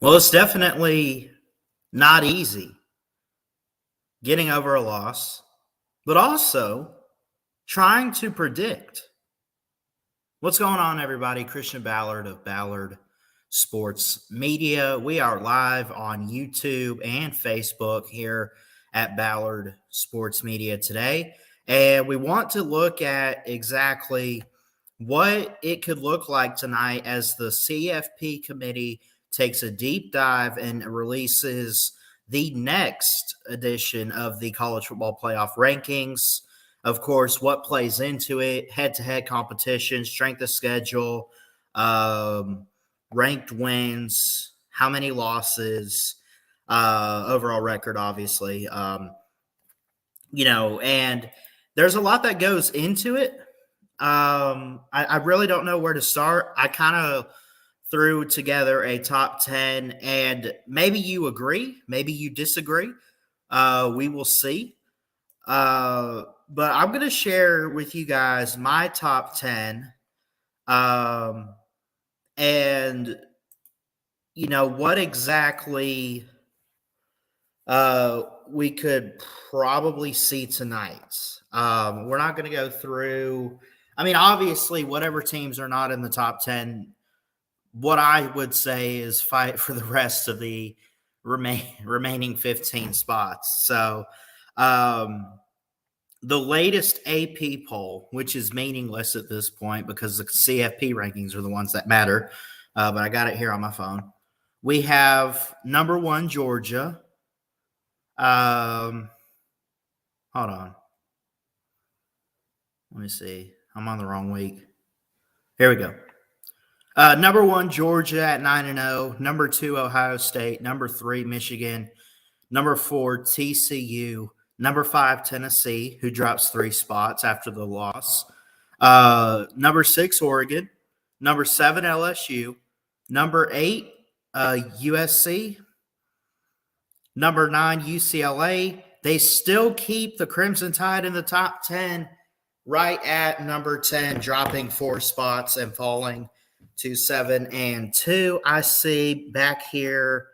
Well, it's definitely not easy getting over a loss, but also trying to predict. What's going on, everybody? Christian Ballard of Ballard Sports Media. We are live on YouTube and Facebook here at Ballard Sports Media today. And we want to look at exactly what it could look like tonight as the CFP committee takes a deep dive and releases the next edition of the college football playoff rankings. Of course, what plays into it, head-to-head competition, strength of schedule, ranked wins, how many losses, overall record, obviously. And there's a lot that goes into it. I really don't know where to start. I kind of threw together a top 10, and maybe you agree, maybe you disagree. We will see. But I'm going to share with you guys my top 10. And, what exactly we could probably see tonight. We're not going to go through. I mean, obviously, whatever teams are not in the top 10, what I would say is fight for the rest of the remaining 15 spots. So, the latest AP poll, which is meaningless at this point because the CFP rankings are the ones that matter, but I got it here on my phone. We have number 1, Georgia. Hold on. Let me see. I'm on the wrong week. Here we go. Number 1, Georgia at 9-0. Number 2, Ohio State. Number 3, Michigan. Number 4, TCU. Number 5, Tennessee, who drops 3 spots after the loss. Number 6, Oregon. Number 7, LSU. Number 8, USC. Number 9, UCLA. They still keep the Crimson Tide in the top 10, right at number 10, dropping 4 spots and falling to 7 and 2. I see back here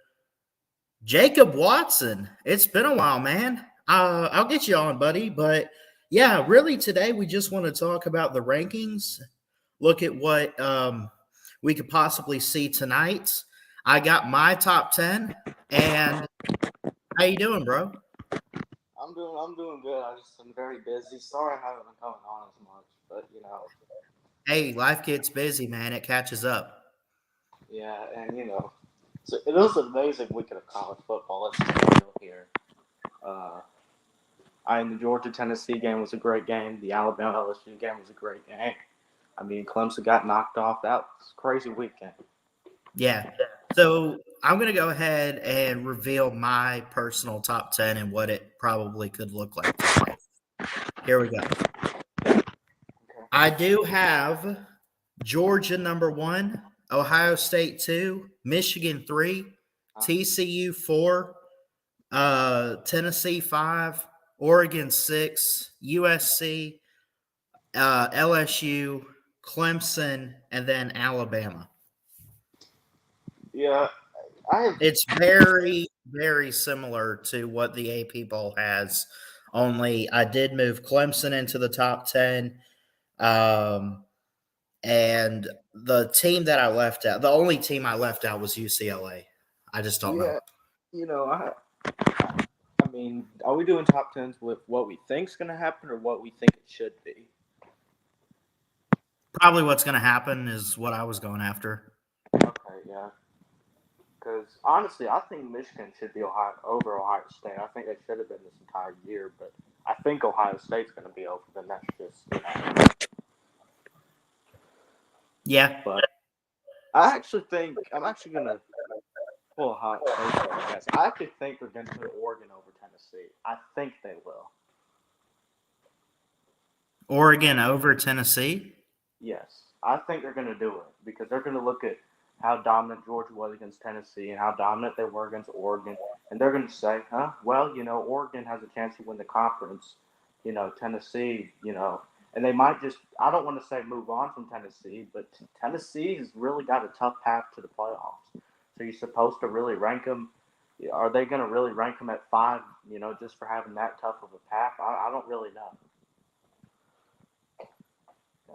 Jacob Watson. It's been a while, man. I'll get you on, buddy. But yeah, really today we just want to talk about the rankings, look at what we could possibly see tonight. I got my top 10, and how you doing, bro? I'm doing good. I'm very busy. Sorry I haven't been coming on as much, but Hey, life gets busy, man. It catches up. yeah, and so it was an amazing weekend of college football. Let's be real here. Uh, the Georgia Tennessee game was a great game. The Alabama LSU game was a great game. I mean, Clemson got knocked off. That was a crazy weekend. Yeah. So I'm going to go ahead and reveal my personal top 10 and what it probably could look like today. Here we go. I do have Georgia number 1, Ohio State 2, Michigan 3, TCU 4, Tennessee 5, Oregon 6, USC, LSU, Clemson, and then Alabama. Yeah, It's very, very similar to what the AP poll has, only I did move Clemson into the top 10. And the team that I left out, the only team I left out was UCLA. I just don't know. I mean, are we doing top tens with what we think's going to happen or what we think it should be? Probably what's going to happen is what I was going after. Okay, yeah. Because honestly, I think Michigan should be over Ohio State. I think they should have been this entire year, but I think Ohio State's going to be over. Then that's just Yeah. But I'm actually going to pull a hot take, I guess. I actually think they're going to put Oregon over Tennessee. I think they will. Oregon over Tennessee? Yes, I think they're going to do it because they're going to look at how dominant Georgia was against Tennessee and how dominant they were against Oregon, and they're going to say, well, Oregon has a chance to win the conference. Tennessee, and they might just, I don't want to say move on from Tennessee, but Tennessee has really got a tough path to the playoffs. So you're supposed to really rank them. Are they going to really rank them at 5? Just for having that tough of a path? I don't really know.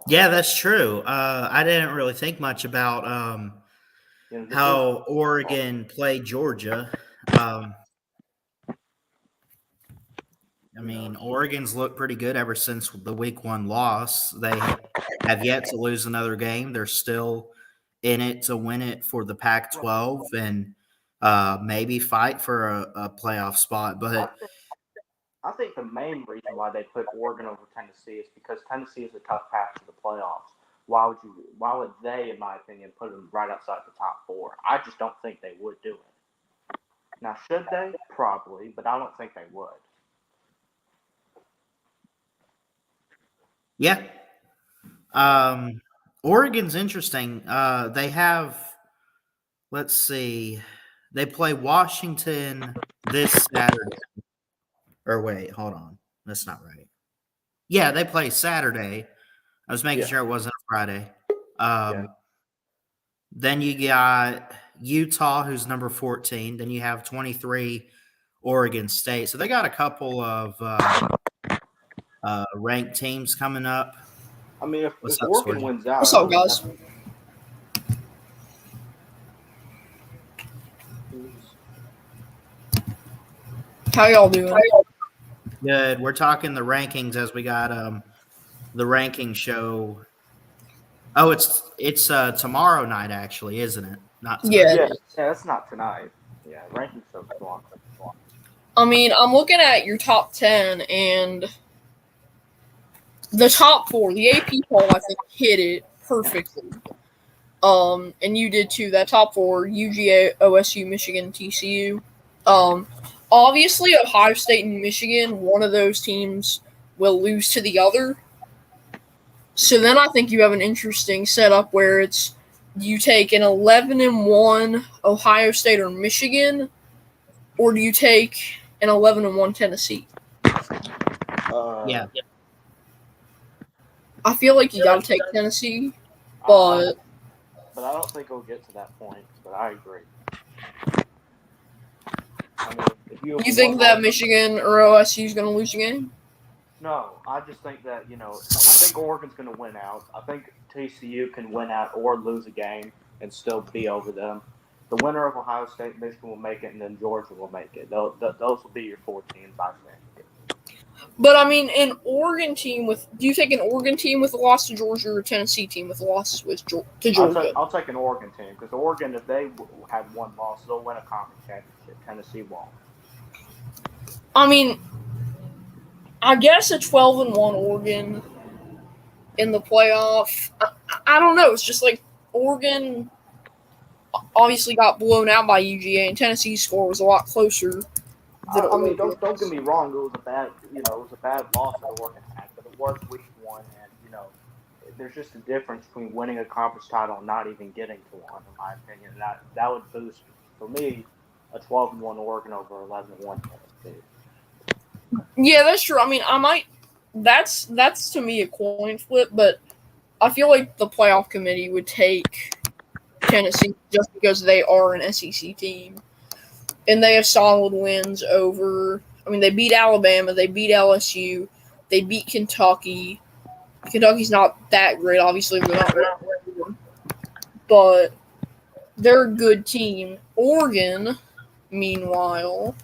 Yeah, that's true. I didn't really think much about how Oregon played Georgia. I mean, Oregon's looked pretty good ever since the week 1 loss. They have yet to lose another game. They're still in it to win it for the Pac-12 and maybe fight for a playoff spot. But I think the main reason why they put Oregon over Tennessee is because Tennessee is a tough path to the playoffs. Why would they, in my opinion, put them right outside the top 4? I just don't think they would do it. Now, should they? Probably, but I don't think they would. yeah, Oregon's interesting. They have, let's see, they play Washington this Saturday. Or wait, hold on. That's not right. Yeah, they play Saturday. I was making sure it wasn't a Friday. Then you got Utah, who's number 14. Then you have 23, Oregon State. So they got a couple of ranked teams coming up. I mean, if up, Oregon wins out, what's up, guys? How y'all doing? Good. We're talking the rankings as we got the ranking show. Oh, it's tomorrow night actually, isn't it? Not tonight. Yeah, that's not tonight. Yeah, ranking show's tomorrow. I mean, I'm looking at your top 10 and the top 4. The AP poll, I think, hit it perfectly. And you did too. That top 4: UGA, OSU, Michigan, TCU. Obviously, Ohio State and Michigan, one of those teams will lose to the other. So then I think you have an interesting setup where it's you take an 11-1 Ohio State or Michigan, or do you take an 11-1 Tennessee? Yeah. I feel like you got to take Tennessee, but I don't think it'll get to that point. But I agree. I mean, you think that Michigan or OSU is going to lose a game? No, I just think that, I think Oregon's going to win out. I think TCU can win out or lose a game and still be over them. The winner of Ohio State, Michigan will make it, and then Georgia will make it. Those will be your 4 teams, I think. But, I mean, do you take an Oregon team with a loss to Georgia or a Tennessee team with a loss to Georgia? I'll take an Oregon team because Oregon, if they had 1 loss, they'll win a conference championship. Tennessee won't. I mean, I guess a 12-1 Oregon in the playoff. I don't know. It's just like Oregon obviously got blown out by UGA, and Tennessee's score was a lot closer. I mean, don't get me wrong. It was a bad loss that Oregon had, but it was week 1, and there's just a difference between winning a conference title and not even getting to one, in my opinion. And that would boost for me a 12-1 Oregon over 11-1 Tennessee. Yeah, that's true. I mean, that's to me a coin flip, but I feel like the playoff committee would take Tennessee just because they are an SEC team. And they have solid wins over. I mean, they beat Alabama, they beat LSU, they beat Kentucky. Kentucky's not that great, obviously, they're not great, but they're a good team. Oregon, meanwhile,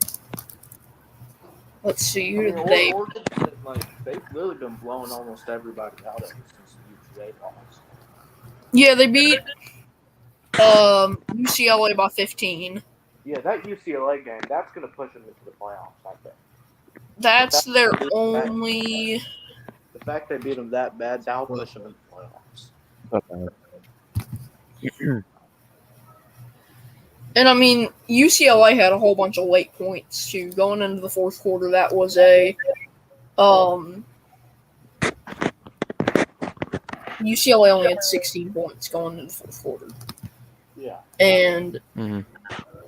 let's see, who did they? Oregon, they've really been blowing almost everybody out ever since the UGA loss. Yeah, they beat UCLA by 15. Yeah, that UCLA game, that's going to push them into the playoffs, I think. That's their only... The fact they beat them that bad, that'll push them into the playoffs. Okay. And, I mean, UCLA had a whole bunch of late points, too. Going into the fourth quarter, that was a... UCLA only had 16 points going into the fourth quarter. Yeah. And... Mm-hmm.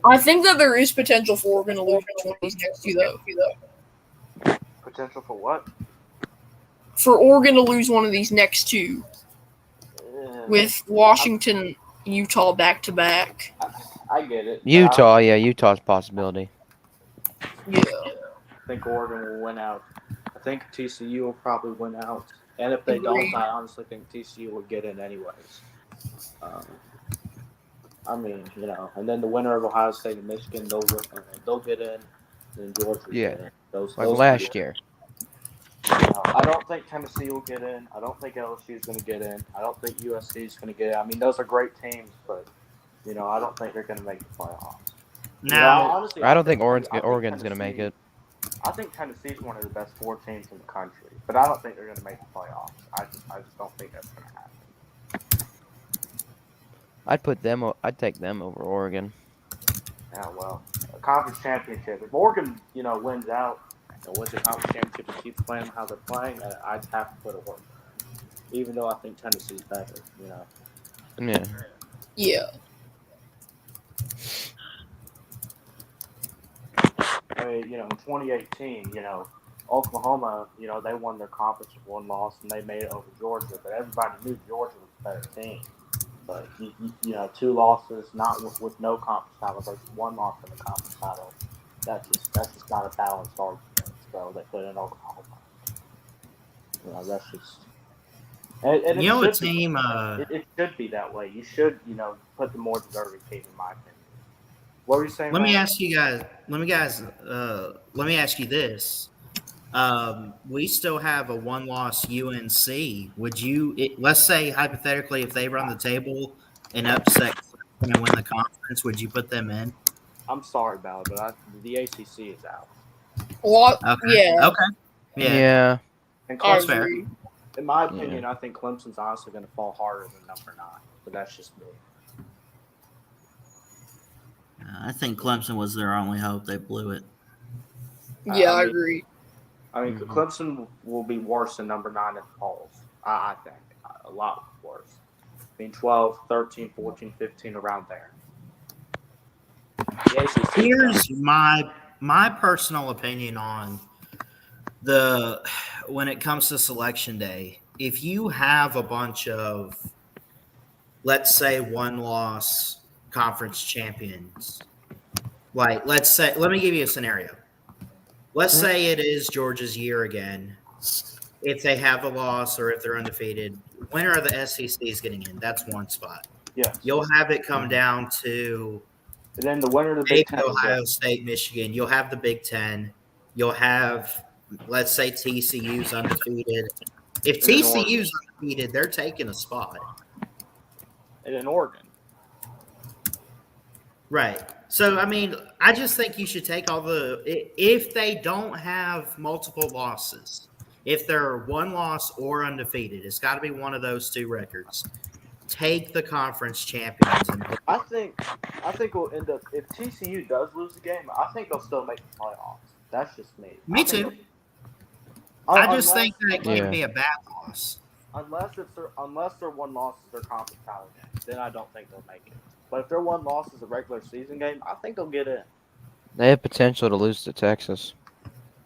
I think that there is potential for Oregon to lose one of these next 2, though. Potential for what? For Oregon to lose one of these next 2. With Washington, Utah back-to-back. I get it. but Utah, yeah, Utah's a possibility. Yeah. I think Oregon will win out. I think TCU will probably win out. And if they don't, Agreed. I honestly think TCU will get in anyways. I mean, and then the winner of Ohio State and Michigan, they'll get in. And then Georgia will Yeah. get in. Those Like those last year. I don't think Tennessee will get in. I don't think LSU is going to get in. I don't think USC is going to get in. I mean, those are great teams, but I don't think they're going to make the playoffs. Now, honestly, I don't think I think Oregon's going to make Tennessee- it. I think Tennessee's one of the best 4 teams in the country, but I don't think they're going to make the playoffs. I just don't think that's going to happen. I'd take them over Oregon. Yeah, well, a conference championship. If Oregon, wins out and wins the conference championship and keeps playing how they're playing, I'd have to put Oregon in, even though I think Tennessee's better. Yeah. Yeah. I mean, in 2018, Oklahoma, they won their conference with 1 loss and they made it over Georgia, but everybody knew Georgia was a better team. But 2 losses, not with no conference title, versus 1 loss in the conference title. That's just not a balanced argument. So they put in Oklahoma. That's just. And you know a it should be. team. It should be that way. You should, put the more deserving team, in my opinion. What were you saying? Let me Ryan? ask you guys. Let me ask you this. We still have a 1-loss UNC. Would you? Let's say hypothetically, if they run the table and upset and win the conference, would you put them in? I'm sorry about it, but the ACC is out. Well, Okay. yeah. Okay. Yeah. Yeah. And I That's fair. agree. in my opinion, I think Clemson's honestly going to fall harder than number 9. But that's just me. I think Clemson was their only hope. They blew it. Yeah, I I mean- agree. I mean, Mhm. Clemson will be worse than number 9 in the polls. I think. A lot worse. I mean, 12, 13, 14, 15, around there. The ACC Here's my personal opinion on when it comes to selection day. If you have a bunch of, let's say, 1-loss conference champions, like let me give you a scenario. Let's say it is Georgia's year again. If they have a loss or if they're undefeated, winner of the SEC is getting in. That's 1 spot. Yes. You'll have it come down to And then the winner of the maybe Big Ten. Ohio State, Michigan. You'll have the Big Ten. You'll have, let's say, TCU's undefeated. If And then TCU's undefeated, they're taking a spot. And then Oregon. Right. So, I mean, I just think you should take if they don't have multiple losses, if they're 1 loss or undefeated, it's got to be one of those 2 records. Take the conference champions. I think we'll end up, if TCU does lose the game, I think they'll still make the playoffs. That's just me. Me I think- too. I just unless- think that can't Yeah. be a bad loss. Unless their 1 loss is their conference title game, then I don't think they'll make it. But if their 1 loss is a regular season game, I think they'll get in. They have potential to lose to Texas.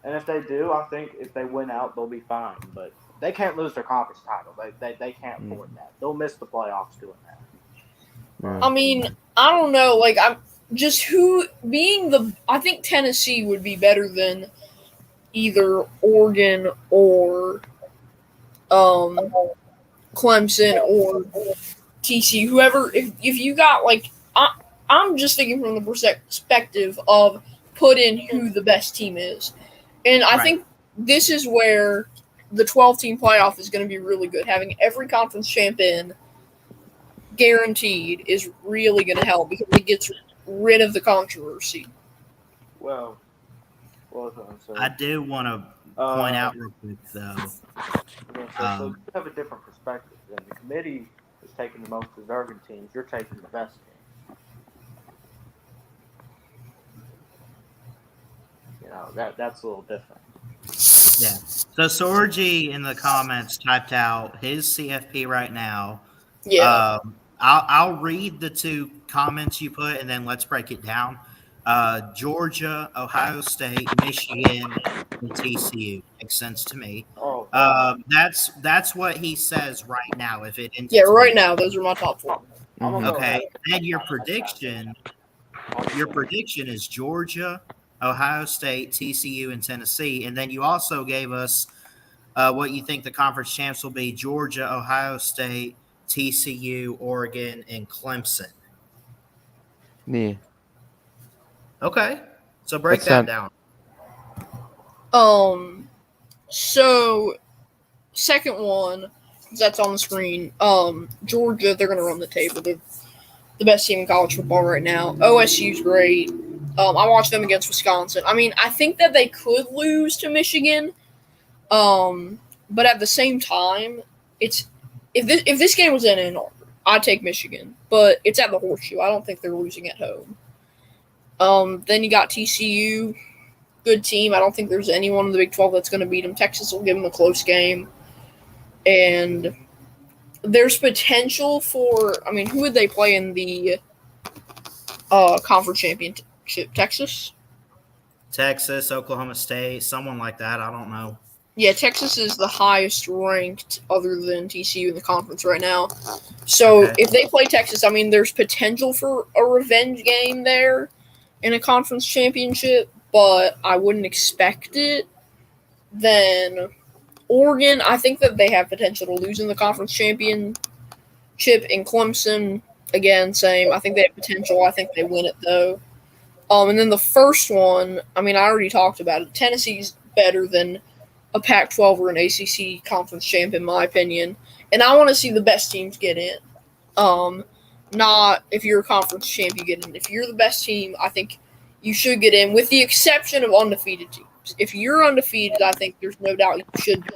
And if they do, I think if they win out, they'll be fine. But they can't lose their conference title. They can't afford that. They'll miss the playoffs doing that. I mean, I don't know. Like, I'm just I think Tennessee would be better than either Oregon or Clemson or TCU. Whoever, if you got I'm just thinking from the perspective of put in who the best team is, and I think this is where the 12-team playoff is going to be really good. Having every conference champion guaranteed is really going to help because it gets rid of the controversy. Well, what was I gonna say? I do want to point out real quick, though. So you have a different perspective. Then the committee is taking the most deserving teams. You're taking the best team. That's a little different. Yeah. So Sorgi in the comments typed out his CFP right now. Yeah. I'll read the 2 comments you put, and then let's break it down. Georgia, Ohio State, Michigan, and TCU makes sense to me. Oh, That's what he says right now. If it ends Yeah, right now, those are my top 4. I'm gonna go Okay. ahead. Then your prediction your prediction is Georgia, Ohio State, TCU, and Tennessee, and then you also gave us what you think the conference champs will be: Georgia, Ohio State, TCU, Oregon, and Clemson. Yeah. Okay, so break That that sound down. So second one, that's on the screen. Georgia, they're gonna run the table. They're the best team in college football right now. OSU's great. I watched them against Wisconsin. I mean, I think that they could lose to Michigan. But at the same time, it's if this game was in Ann Arbor, I'd take Michigan. But it's at the Horseshoe. I don't think they're losing at home. Then you got TCU, good team. I don't think there's anyone in the Big 12 that's going to beat them. Texas will give them a close game, and there's potential for. I mean, who would they play in the conference championship? Texas. Texas, Oklahoma State, someone like that. I don't know. Yeah, Texas is the highest ranked other than TCU in the conference right now. So Okay. if they play Texas, I mean, there's potential for a revenge game there in a conference championship, but I wouldn't expect it. Then Oregon, I think that they have potential to lose in the conference championship. In Clemson, again, same. I think they have potential. I think they win it though. And then the first one, I mean, I already talked about it. Tennessee's better than a Pac-12 or an ACC conference champ, in my opinion. And I want to see the best teams get in. Not if you're a conference champ, you get in. If you're the best team, I think you should get in, with the exception of undefeated teams. If you're undefeated, I think there's no doubt you should.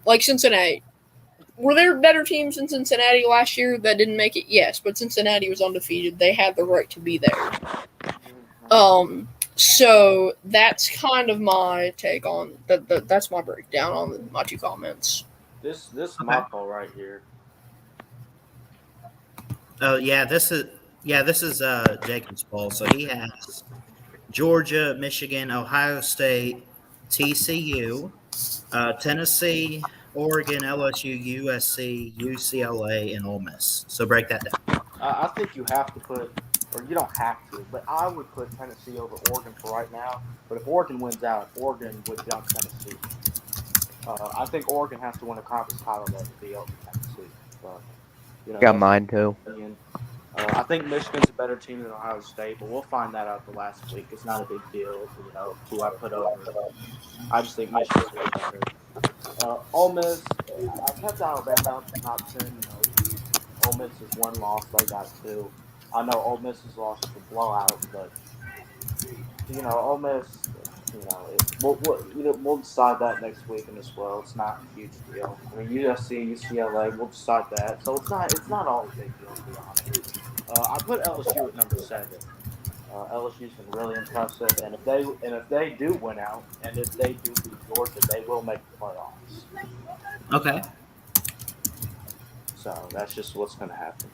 Like Cincinnati. Were there better teams in Cincinnati last year that didn't make it? Yes, but Cincinnati was undefeated. They had the right to be there. So that's kind of my take on that. That's my breakdown on my two comments. This is my poll right here. Oh yeah, this is Jacob's poll. So he has Georgia, Michigan, Ohio State, TCU, Tennessee, Oregon, LSU, USC, UCLA, and Ole Miss. So break that down. I think you have to put, or you don't have to, but I would put Tennessee over Oregon for right now. But if Oregon wins out, Oregon would jump Tennessee. I think Oregon has to win a conference title to be over Tennessee. But, got mine too. I think Michigan's a better team than Ohio State, but we'll find that out the last week. It's not a big deal, who I put over. I just think Michigan's way better. Ole Miss, I kept Alabama top 10. Ole Miss is one loss, they got two. I know Ole Miss has lost the blowout, but Ole Miss, we'll decide that next week in this world. It's not a huge deal. I mean, USC, UCLA, we'll decide that. So it's not all a big deal, to be honest. I put LSU at number 7. LSU's been really impressive, and if they do win out, and if they do beat Georgia, they will make the playoffs. Okay. So that's just what's going to happen.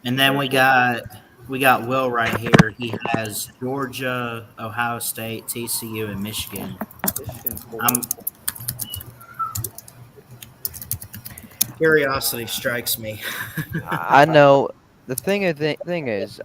And then we got Will right here. He has Georgia, Ohio State, TCU, and Michigan. Curiosity strikes me. I know. The thing is,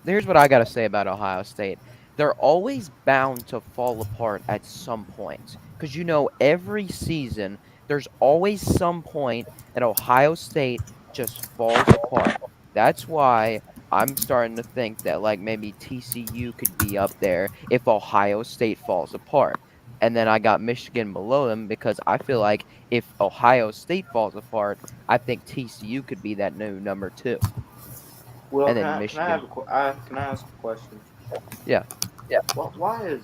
here's what I got to say about Ohio State. They're always bound to fall apart at some point. Because, every season, there's always some point that Ohio State just falls apart. That's why I'm starting to think that, maybe TCU could be up there if Ohio State falls apart. And then I got Michigan below them because I feel like if Ohio State falls apart, I think TCU could be that new number 2. Well, and then can Michigan. I ask a question? Yeah. Well, why is,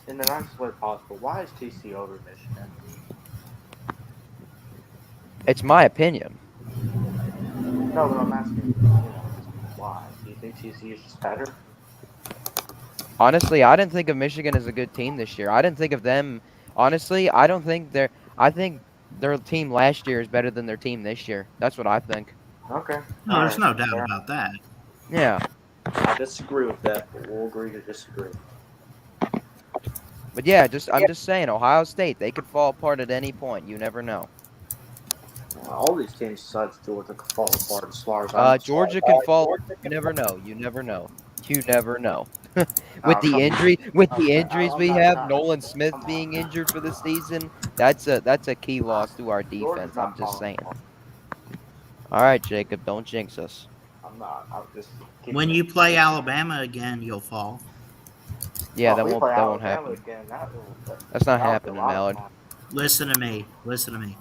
in the nicest way possible, why is TCU over Michigan? It's my opinion. No, but I'm asking, why? Do you think TCU is just better? Honestly, I didn't think of Michigan as a good team this year. I didn't think of them. Honestly, I don't think they're. I think their team last year is better than their team this year. That's what I think. Okay. No, there's no doubt about that. Yeah. I disagree with that, but we'll agree to disagree. But yeah, I'm just saying, Ohio State, they could fall apart at any point. You never know. All these teams besides Georgia could fall apart as far as I'm Georgia can fall. You never know. You never know. You never know. With the Okay, injuries I'm we not have, trying. Nolan Smith Come being on. injured for the season, that's a key loss to our Georgia's defense. I'm not just falling saying. apart. All right, Jacob, don't jinx us. I'm not. I'm just keeping When it. you play Alabama again, you'll fall. Yeah, Oh, if we play that won't Alabama happen. again, That's not that'll be a happening, lot of Mallard. fun. Listen to me. Listen to me.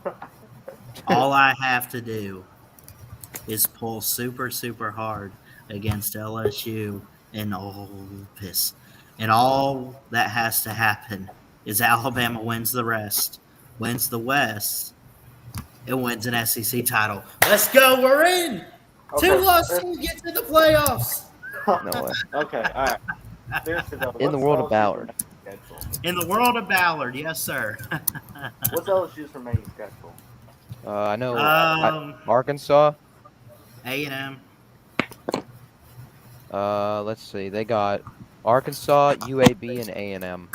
All I have to do is pull super, super hard against LSU and Ole Miss. And all that has to happen is Alabama wins the rest, wins the West, and wins an SEC title. Let's go. We're in. Okay. 2 loss team gets in the playoffs. No way. Okay. All right. Seriously though, In the what's world of LSU's Ballard. remaining schedule? In the world of Ballard, yes, sir. What's LSU's remaining schedule? I know. Arkansas. A&M. Let's see. They got Arkansas, UAB, and A&M.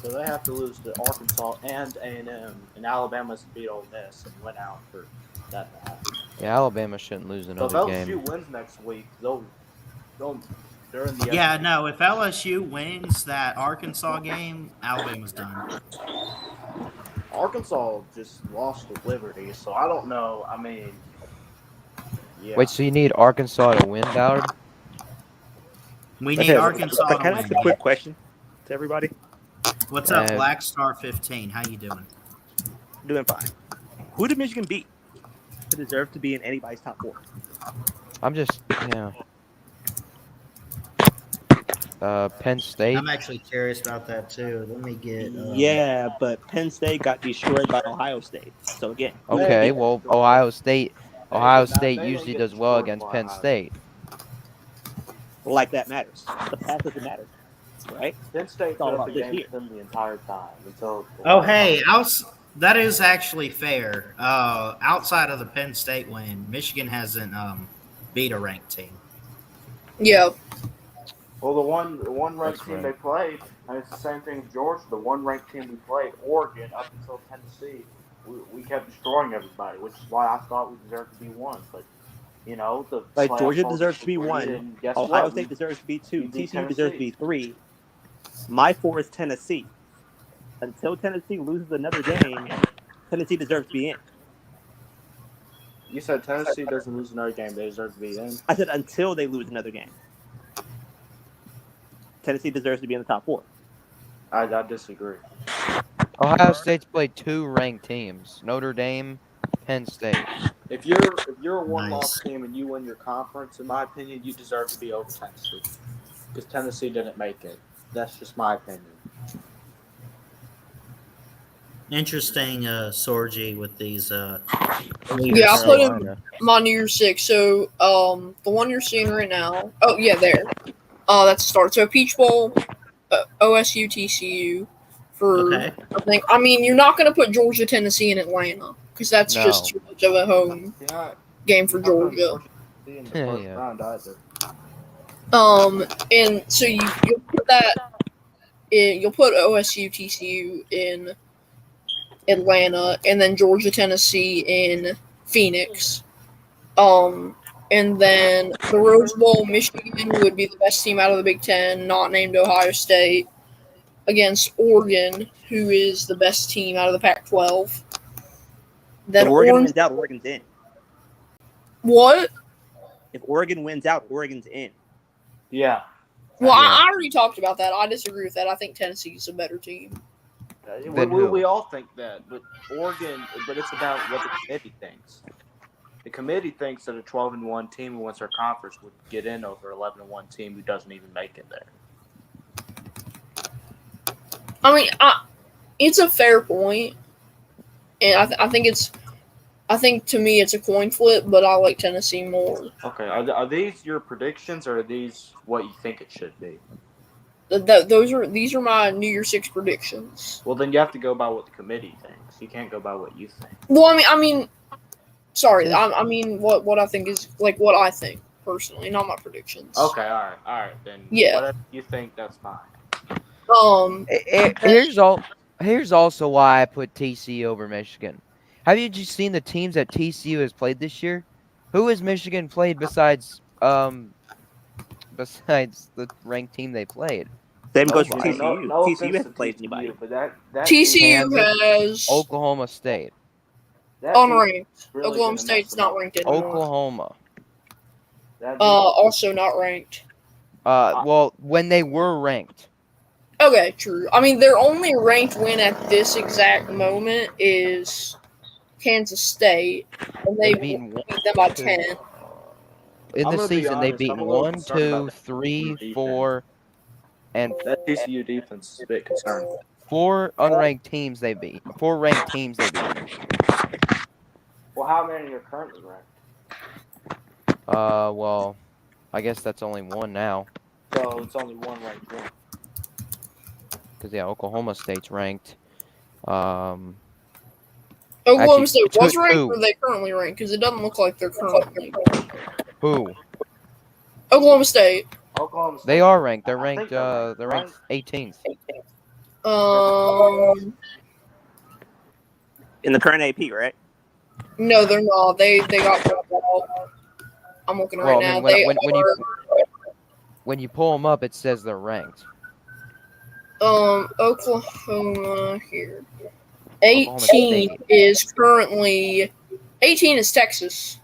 So they have to lose to Arkansas and A&M, and Alabama's to beat Ole Miss and win out for that to happen. Yeah, Alabama shouldn't lose So if another LSU game. wins next week, they're in the Yeah, SEC. no, if LSU wins that Arkansas game, Alabama's done. Arkansas just lost to Liberty, so I don't know. I mean, yeah. Wait, so you need Arkansas to win, Ballard? We need Arkansas to Can I ask a win. quick question to everybody? What's up, Black Star 15? How you doing? Doing fine. Who did Michigan beat to deserve to be in anybody's top 4? I'm just, yeah. Penn State. I'm actually curious about that too. Let me get. Yeah, but Penn State got destroyed by Ohio State. So again, Okay, well, Ohio State They usually get does well destroyed against by Penn Ohio State. like that matters. The path doesn't matter, right? Penn State It's all put up about a this game year. with them the entire time until. Oh, hey, that is actually fair. Outside of the Penn State win, Michigan hasn't beat a ranked team. Yeah. Well, the one ranked That's team right. they played, and it's the same thing as Georgia. The one ranked team we played, Oregon, up until Tennessee, we kept destroying everybody, which is why I thought we deserved to be one. But the Like playoff Georgia votes deserves to be were 1. rigged, and guess Ohio what? State deserves to be 2. we beat TCU deserves to be Tennessee. 3. My 4 is Tennessee. Until Tennessee loses another game, Tennessee deserves to be in. You said Tennessee doesn't lose another game; they deserve to be in. I said until they lose another game. Tennessee deserves to be in the top 4. I disagree. Ohio State's played 2 ranked teams: Notre Dame, Penn State. If you're a one-loss Nice. team and you win your conference, in my opinion, you deserve to be over Tennessee because Tennessee didn't make it. That's just my opinion. Interesting, Sorgi, with these. Yeah, I'll put him Carolina. my New Year's Six. So, the one you're seeing right now. Oh, yeah, there. That's the start. So, Peach Bowl, OSU, TCU. For Okay. I think. I mean, you're not going to put Georgia, Tennessee in Atlanta because that's No. just too much of a home Yeah, game for Georgia. in the first Yeah. round either. And so you'll put that. You'll put OSU, TCU in Atlanta, and then Georgia, Tennessee in Phoenix. And then the Rose Bowl, Michigan would be the best team out of the Big Ten, not named Ohio State, against Oregon, who is the best team out of the Pac-12. Then If Oregon wins out, Oregon's in. What? If Oregon wins out, Oregon's in. Yeah. Well, I already talked about that. I disagree with that. I think Tennessee's a better team. Then who? We all think that, but Oregon. But it's about what the committee thinks. The committee thinks that a 12-1 team who wins their conference would get in over 11-1 team who doesn't even make it there. I mean, it's a fair point, and I think to me it's a coin flip, but I like Tennessee more. Okay, are these your predictions or are these what you think it should be? These are my New Year's Six predictions. Well, then you have to go by what the committee thinks. You can't go by what you think. Well, I mean, sorry, I mean what I think is like what I think personally, not my predictions. Okay, all right. Then Yeah. whatever you think, that's fine. Um, Here's also why I put TC over Michigan. Have you just seen the teams that TCU has played this year? Who has Michigan played besides the ranked team they played? Same goes for Nobody. TCU. No TCU offense hasn't to played TCU, anybody. but that TCU team, Kansas, has Oklahoma State. that team unranked. really Oklahoma gonna mess State's them not up. ranked anymore. Oklahoma. That defense- Also not ranked. Well, when they were ranked. Okay, true. I mean, their only ranked win at this exact moment is Kansas State, and they They've beat beaten them by 10. in I'm the gonna be season. They've honest, I'm beaten a little 1, concerned about 2, that 3, defense. 4, and That TCU defense is a bit concerning. 4 unranked teams they beat. 4 ranked teams they beat. Well, how many are currently ranked? Well, I guess that's only one now. So it's only one ranked one. Because, yeah, Oklahoma State's ranked. Oklahoma Actually, State was ranked, two. or are they currently ranked? Because it doesn't look like they're currently ranked. Who? Oklahoma State. Oklahoma State. They are ranked. They're I think ranked. they're They're ranked 18th. In the current AP, right? No, they're not. They got dropped out. I'm looking right Well, I now. mean, They when you pull them up, it says they're ranked. Oklahoma here. Oklahoma 18 State. is currently 18 is Texas.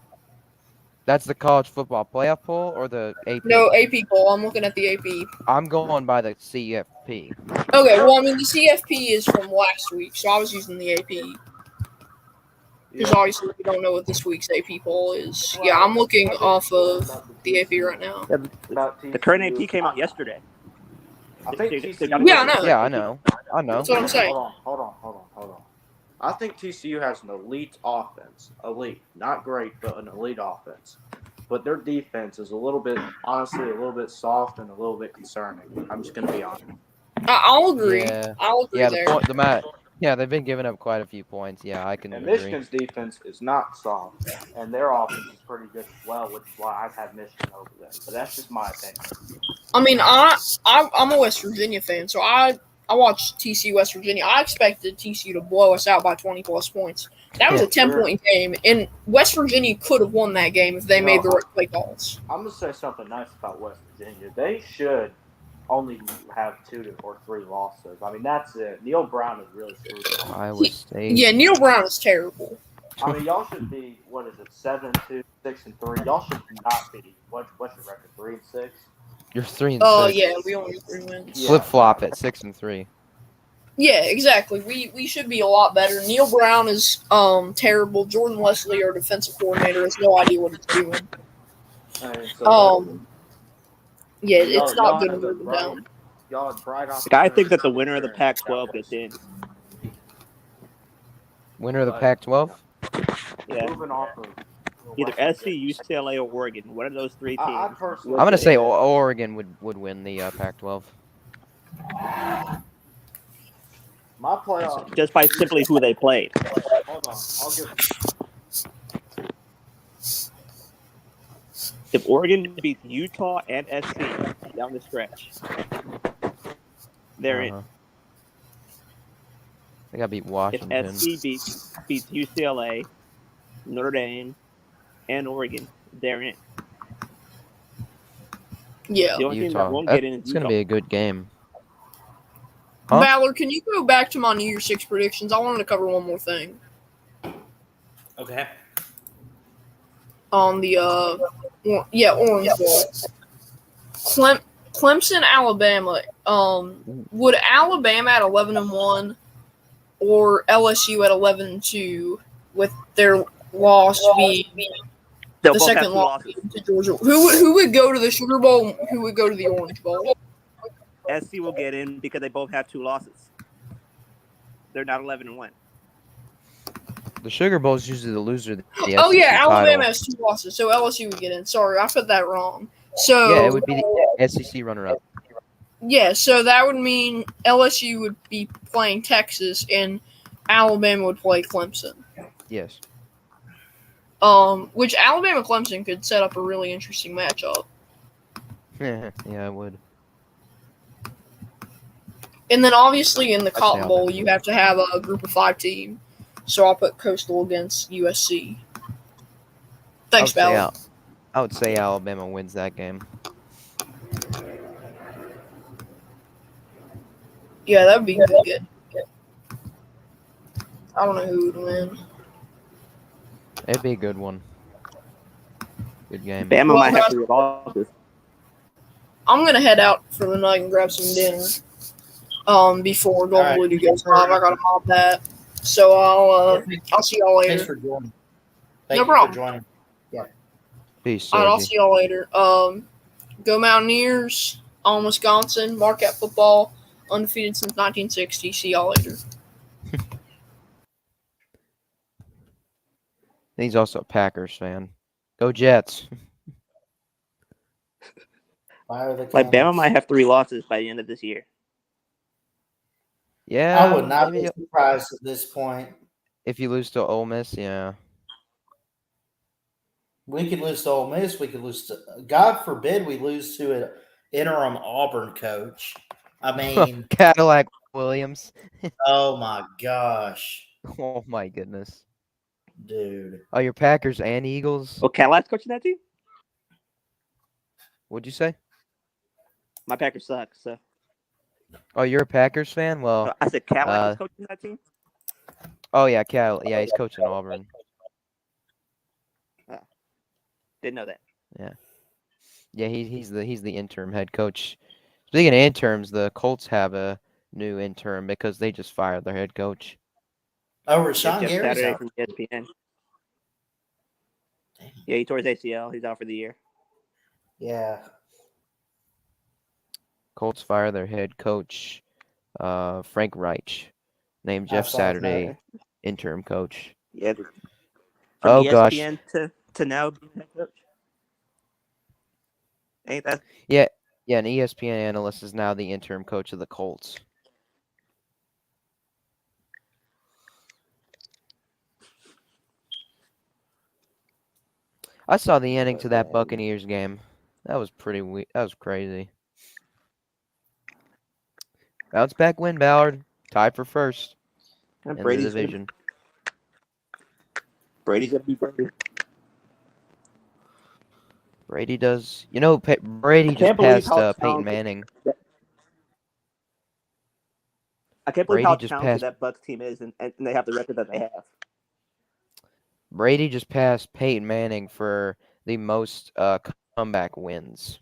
That's the college football playoff poll or the AP? No, AP poll. I'm looking at the AP. I'm going by the CFP. Okay, well, I mean, the CFP is from last week, so I was using the AP. Because obviously we don't know what this week's AP poll is. Yeah, I'm looking off of the AP right now. The current AP came out yesterday. I think TCU. Yeah, I know. Yeah, I know. I know. That's what I'm saying. Hold on. I think TCU has an elite offense. Elite. Not great, but an elite offense. But their defense is honestly, a little bit soft and a little bit concerning. I'm just going to be honest. I'll agree. Yeah. I'll agree Yeah, there. Yeah, they've been giving up quite a few points. Yeah, I can And agree. Michigan's defense is not soft, and their offense is pretty good as well, which is why I've had Michigan over them. But that's just my opinion. I mean, I'm a West Virginia fan, so I watched TCU West Virginia. I expected TCU to blow us out by 20-plus points. That was a 10-point game, and West Virginia could have won that game if they made the right play calls. I'm going to say something nice about West Virginia. They should only have 2 or 3 losses. I mean, that's it. Neil Brown is really screwed up. Iowa State. Yeah, Neil Brown is terrible. I mean, y'all should be, 7-2, 6-3. Y'all should not be, what's your record, 3-6? You're 3-6. Oh, yeah, we only have 3 wins. Yeah. Flip flop at 6-3. Yeah, exactly. We should be a lot better. Neil Brown is terrible. Jordan Wesley, our defensive coordinator, has no idea what he's doing. Yeah, it's not good to move him down. Y'all had bright off. I think that the winner of the Pac-12 gets in. Winner of the Pac-12? Yeah. Moving off of Either SC, UCLA, or Oregon. One of those 3 teams. I personally I'm going to think- say Oregon would win the Pac-12. My playoff. Just by simply who they played. Hold on. I'll give. If Oregon beats Utah and SC down the stretch, they're in. They got to beat If Washington. SC beats UCLA, Notre Dame, and Oregon, they're in. Yeah. The only team Utah. that won't get in is It's going to Utah. be a good game. Huh? Valor, can you go back to my New Year's 6 predictions? I wanted to cover one more thing. Okay. On the Orange Bowl. Clemson, Alabama. Would Alabama at 11-1 or LSU at 11-2 with their loss be They'll the both have second 2 loss losses. to Georgia? Who would go to the Sugar Bowl? And who would go to the Orange Bowl? SC will get in because they both have 2 losses. They're not 11-1. The Sugar Bowl is usually the loser of the Oh SEC yeah, Alabama title. has 2 losses, so LSU would get in. Sorry, I put that wrong. So Yeah, it would be the SEC runner-up. yeah, so that would mean LSU would be playing Texas and Alabama would play Clemson. Yes. Which Alabama Clemson could set up a really interesting matchup. Yeah, it would. And then obviously in the say Cotton Bowl, Alabama. you have to have a group of 5 team. So I'll put Coastal against USC. Thanks, I would say Ballard. I would say Alabama wins that game. Yeah, that would be good. I don't know who would win. It'd be a good one. Good game. Bama Well, might have guys- 3 losses. I'm gonna head out for the night and grab some dinner. Before Golden All right. Blue goes live, I gotta mob that. So I'll see y'all later. Thanks for joining. Thank No you problem. for joining. Peace, All right, I'll Sergi. see y'all later. Go Mountaineers on Wisconsin. Marquette football, undefeated since 1960. See y'all later. He's also a Packers fan. Go Jets. Fire the Like Bama cannons. might have 3 losses by the end of this year. Yeah, I would not maybe be surprised at this point. if you lose to Ole Miss, yeah. We could lose to Ole Miss. We could lose to, God forbid, we lose to an interim Auburn coach. I mean, Cadillac Williams. oh my gosh, Oh my goodness. dude. Oh, your Packers and Eagles. Oh, Cadillac's coaching that team? What'd you say? My Packers suck, so. Oh, you're a Packers fan? Well, I said Cadillac is coaching that team? oh yeah, Yeah, he's coaching Auburn. Didn't know that. Yeah, he's the interim head coach. Speaking of interims, the Colts have a new interim because they just fired their head coach. Oh, Yeah, Rashawn Jeff Gary's Saturday out. from ESPN. Damn. Yeah, he tore his ACL. He's out for the year. Yeah. Colts fire their head coach, Frank Reich, named Jeff saw that. Saturday interim coach. Yeah. From Oh gosh, ESPN to now being head coach. Ain't that? yeah, an ESPN analyst is now the interim coach of the Colts. I saw the ending to that Buccaneers game. That was pretty that was crazy. Bounce back win, Ballard. Tied for first in the division. Brady's gonna be Brady. Brady does. You know, Brady just can't believe passed how Peyton talented- Manning. I can't believe Brady how just talented passed- that Bucks team is, and they have the record that they have. Brady just passed Peyton Manning for the most comeback wins.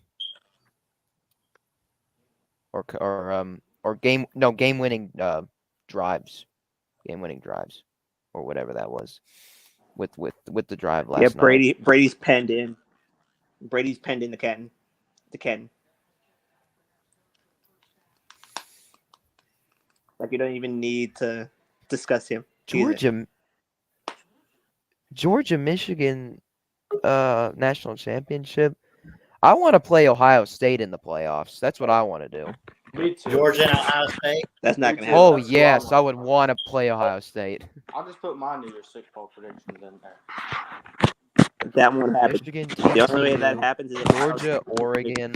Or game winning drives. Game winning drives. Or whatever that was. With the drive last night. Brady's penned in. Brady's penned in the Canton. Like you don't even need to discuss him. Georgia, Michigan national championship. I want to play Ohio State in the playoffs. That's what I want to do. Me too. Georgia and Ohio State. That's not gonna Yeah, happen. Oh that's what I yes, want. I would want to play Ohio State. I'll just put my New Year's Six poll predictions in there. That won't happen. Michigan, The only way that TCU, happens is if Georgia, Oregon,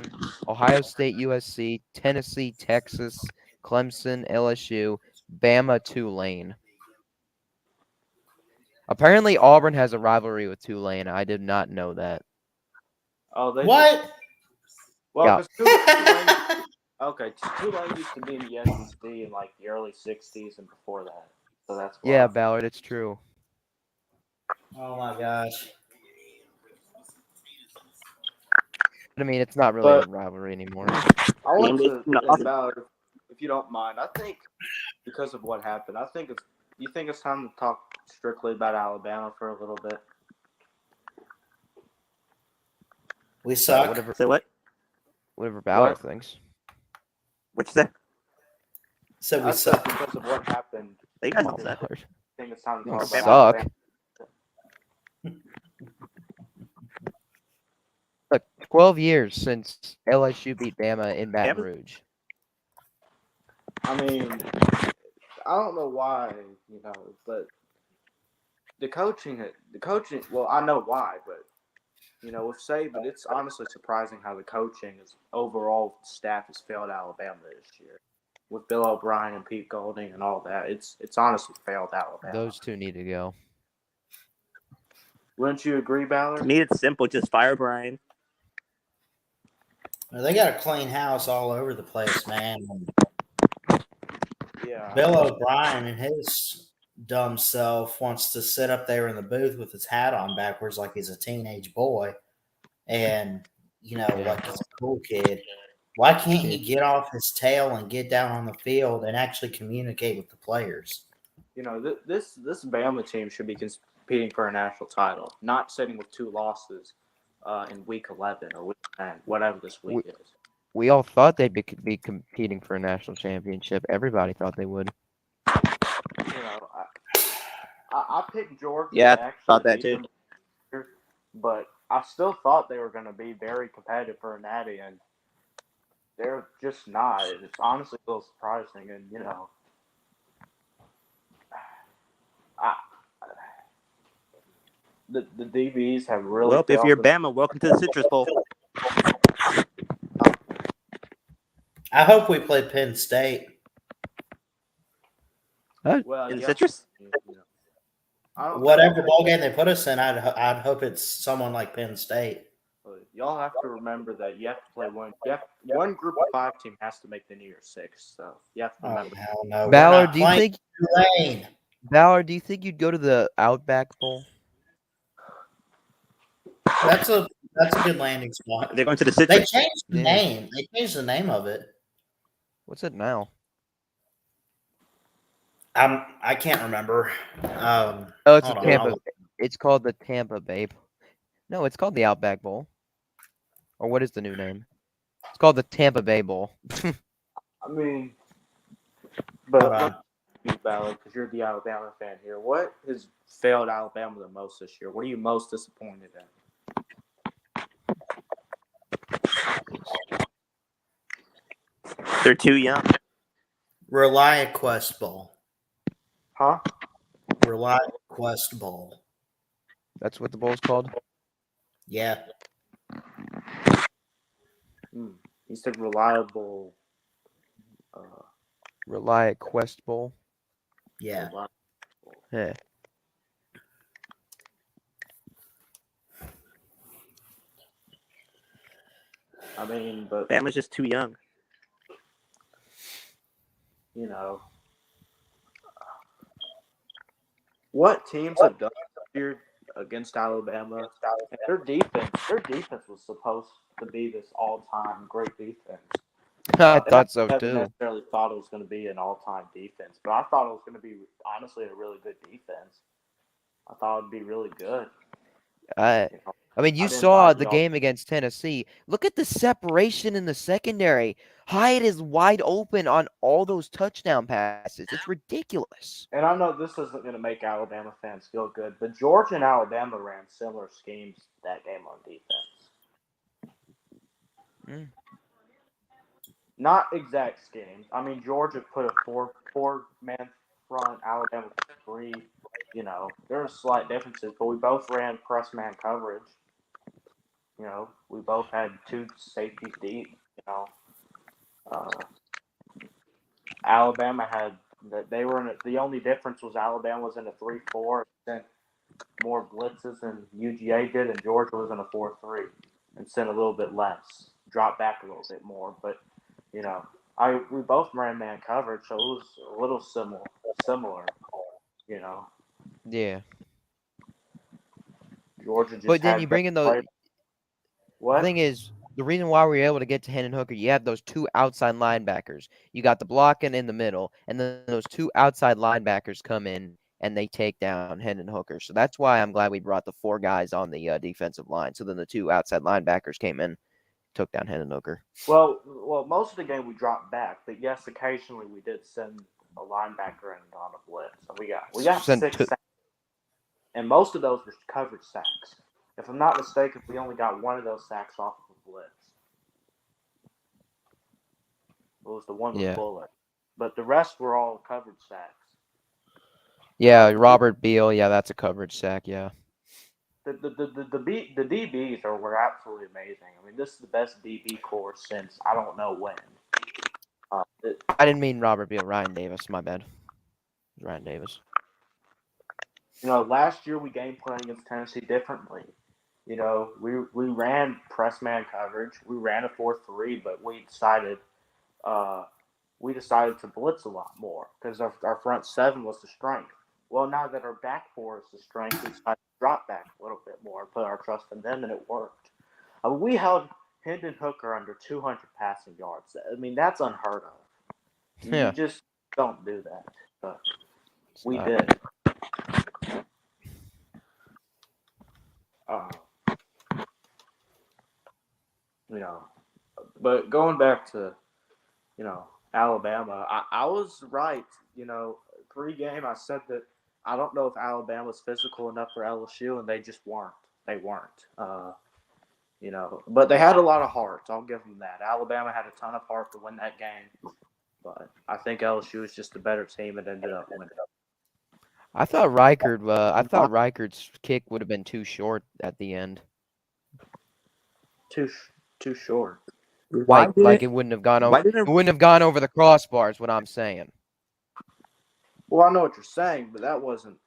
Ohio State, USC, Tennessee, Texas, Clemson, LSU, Bama, Tulane. Apparently, Auburn has a rivalry with Tulane. I did not know that. Oh, they What? Well, Yeah. 'cause Tulane used to be in the SEC in like the early '60s and before that, so that's why. Yeah, Ballard, it's true. Oh my gosh. I mean, it's not really But- a rivalry anymore. I want to No, think about it, if you don't mind. I think because of what happened, you think it's time to talk strictly about Alabama for a little bit. We suck. Whatever Say what? Ballard What? thinks. What you say? So we I said suck. because of what happened. They guys Come all on, suck. Ballard. I think it's time to You talk about suck. Alabama. Look, 12 years since LSU beat Bama in Baton Bama- Rouge. I mean, I don't know why, but the coaching. Well, I know why, but with Saban, it's honestly surprising how the coaching overall staff has failed Alabama this year. with Bill O'Brien and Pete Golding and all that. It's honestly failed Alabama. Those two need to go. Wouldn't you agree, To Ballard? me, it's simple. Just fire Brian. Well, they got a clean house all over the place, man. Yeah. Bill O'Brien and his dumb self wants to sit up there in the booth with his hat on backwards like he's a teenage boy and, like he's a cool kid. Why can't he get off his tail and get down on the field and actually communicate with the players? This Bama team should be competing for a national title, not sitting with 2 losses in week 11 or week 10, whatever this week is. We all thought they'd be competing for a national championship. Everybody thought they would. I picked Georgia. Yeah, to I actually thought that beat too. them, but I still thought they were going to be very competitive for a natty, and they're just not. It's honestly a little surprising, and the DBs have really. Well, if failed you're them. Bama, welcome to the Citrus Bowl. I hope we play Penn State. Well, In yeah, Citrus? I don't Whatever ball game they put us in, I'd hope it's someone like Penn State. Y'all have to remember that you have to play one. One group of 5 team has to make the New Year's Six. So you have to Oh, remember. hell no. We're Ballard, not do you playing think Tulane. Ballard, do you think you'd go to the Outback Bowl? That's a good landing spot. They're going to the They Citrus. changed the Yeah. name. They changed the name of it. What's it now? I can't remember. Oh, it's hold a on, Tampa. I'll- It's called the Tampa Bay. No, it's called the Outback Bowl. Or what is the new name? It's called the Tampa Bay Bowl. I mean, but Hold on. let me be Ballard, because you're the Alabama fan here. What has failed Alabama the most this year? What are you most disappointed in? They're too young. Relia Quest Bowl. Huh? Relia Quest Bowl. That's what the bowl's called? Yeah. You said reliable. Relia Quest Bowl. Yeah. Reliable. Yeah. I mean, but Bama's just too young. What teams have done this year against Alabama? Their defense was supposed to be this all-time great defense. I thought so I haven't too. necessarily thought it was going to be an all-time defense, but I thought it was going to be honestly a really good defense. I thought it'd be really good. I mean, you I didn't saw buy the y'all- game against Tennessee. Look at the separation in the secondary. Hyatt is wide open on all those touchdown passes. It's ridiculous. And I know this isn't going to make Alabama fans feel good, but Georgia and Alabama ran similar schemes that game on defense. Mm. Not exact schemes. I mean, Georgia put a four-man front, Alabama put 3. There are slight differences, but we both ran press man coverage. We both had 2 safeties deep. Alabama had that they were in the only difference was Alabama was in a 3-4, sent more blitzes than UGA did, and Georgia was in a 4-3 and sent a little bit less, dropped back a little bit more. But we both ran man coverage, so it was a little similar. Yeah. Georgia just. But then had you bring in those. better- What? The thing is, the reason why we were able to get to Hendon Hooker, you have those 2 outside linebackers. You got the blocking in the middle, and then those 2 outside linebackers come in and they take down Hendon Hooker. So that's why I'm glad we brought the 4 guys on the defensive line. So then the 2 outside linebackers came in, took down Hendon Hooker. Well, most of the game we dropped back, but yes, occasionally we did send a linebacker in on a blitz. So we got Sent 6 two- sacks, and most of those were coverage sacks. If I'm not mistaken, we only got 1 of those sacks off of a blitz. It was the one with Yeah. Bullock, but the rest were all coverage sacks. Yeah, Robert Beal. Yeah, that's a coverage sack. Yeah. The DBs were absolutely amazing. I mean, this is the best DB course since I don't know when. I didn't mean Robert Beal. Ryan Davis. My bad. Ryan Davis. Last year we game plan against Tennessee differently. We ran press man coverage. We ran a 4-3, but we decided to blitz a lot more because our front seven was the strength. Well, now that our back four is the strength, we decided to drop back a little bit more and put our trust in them, and it worked. We held Hendon Hooker under 200 passing yards. I mean, that's unheard of. Yeah. You just don't do that, but we not. did. But going back to, Alabama, I was right. Pre-game I said that I don't know if Alabama's physical enough for LSU, and they just weren't. They weren't. But they had a lot of heart. I'll give them that. Alabama had a ton of heart to win that game, but I think LSU was just a better team and ended up winning. I thought Reichard's kick would have been too short at the end. Too short. Like it wouldn't have gone over. It wouldn't have gone over the crossbar. Is what I'm saying. Well, I know what you're saying, but that wasn't,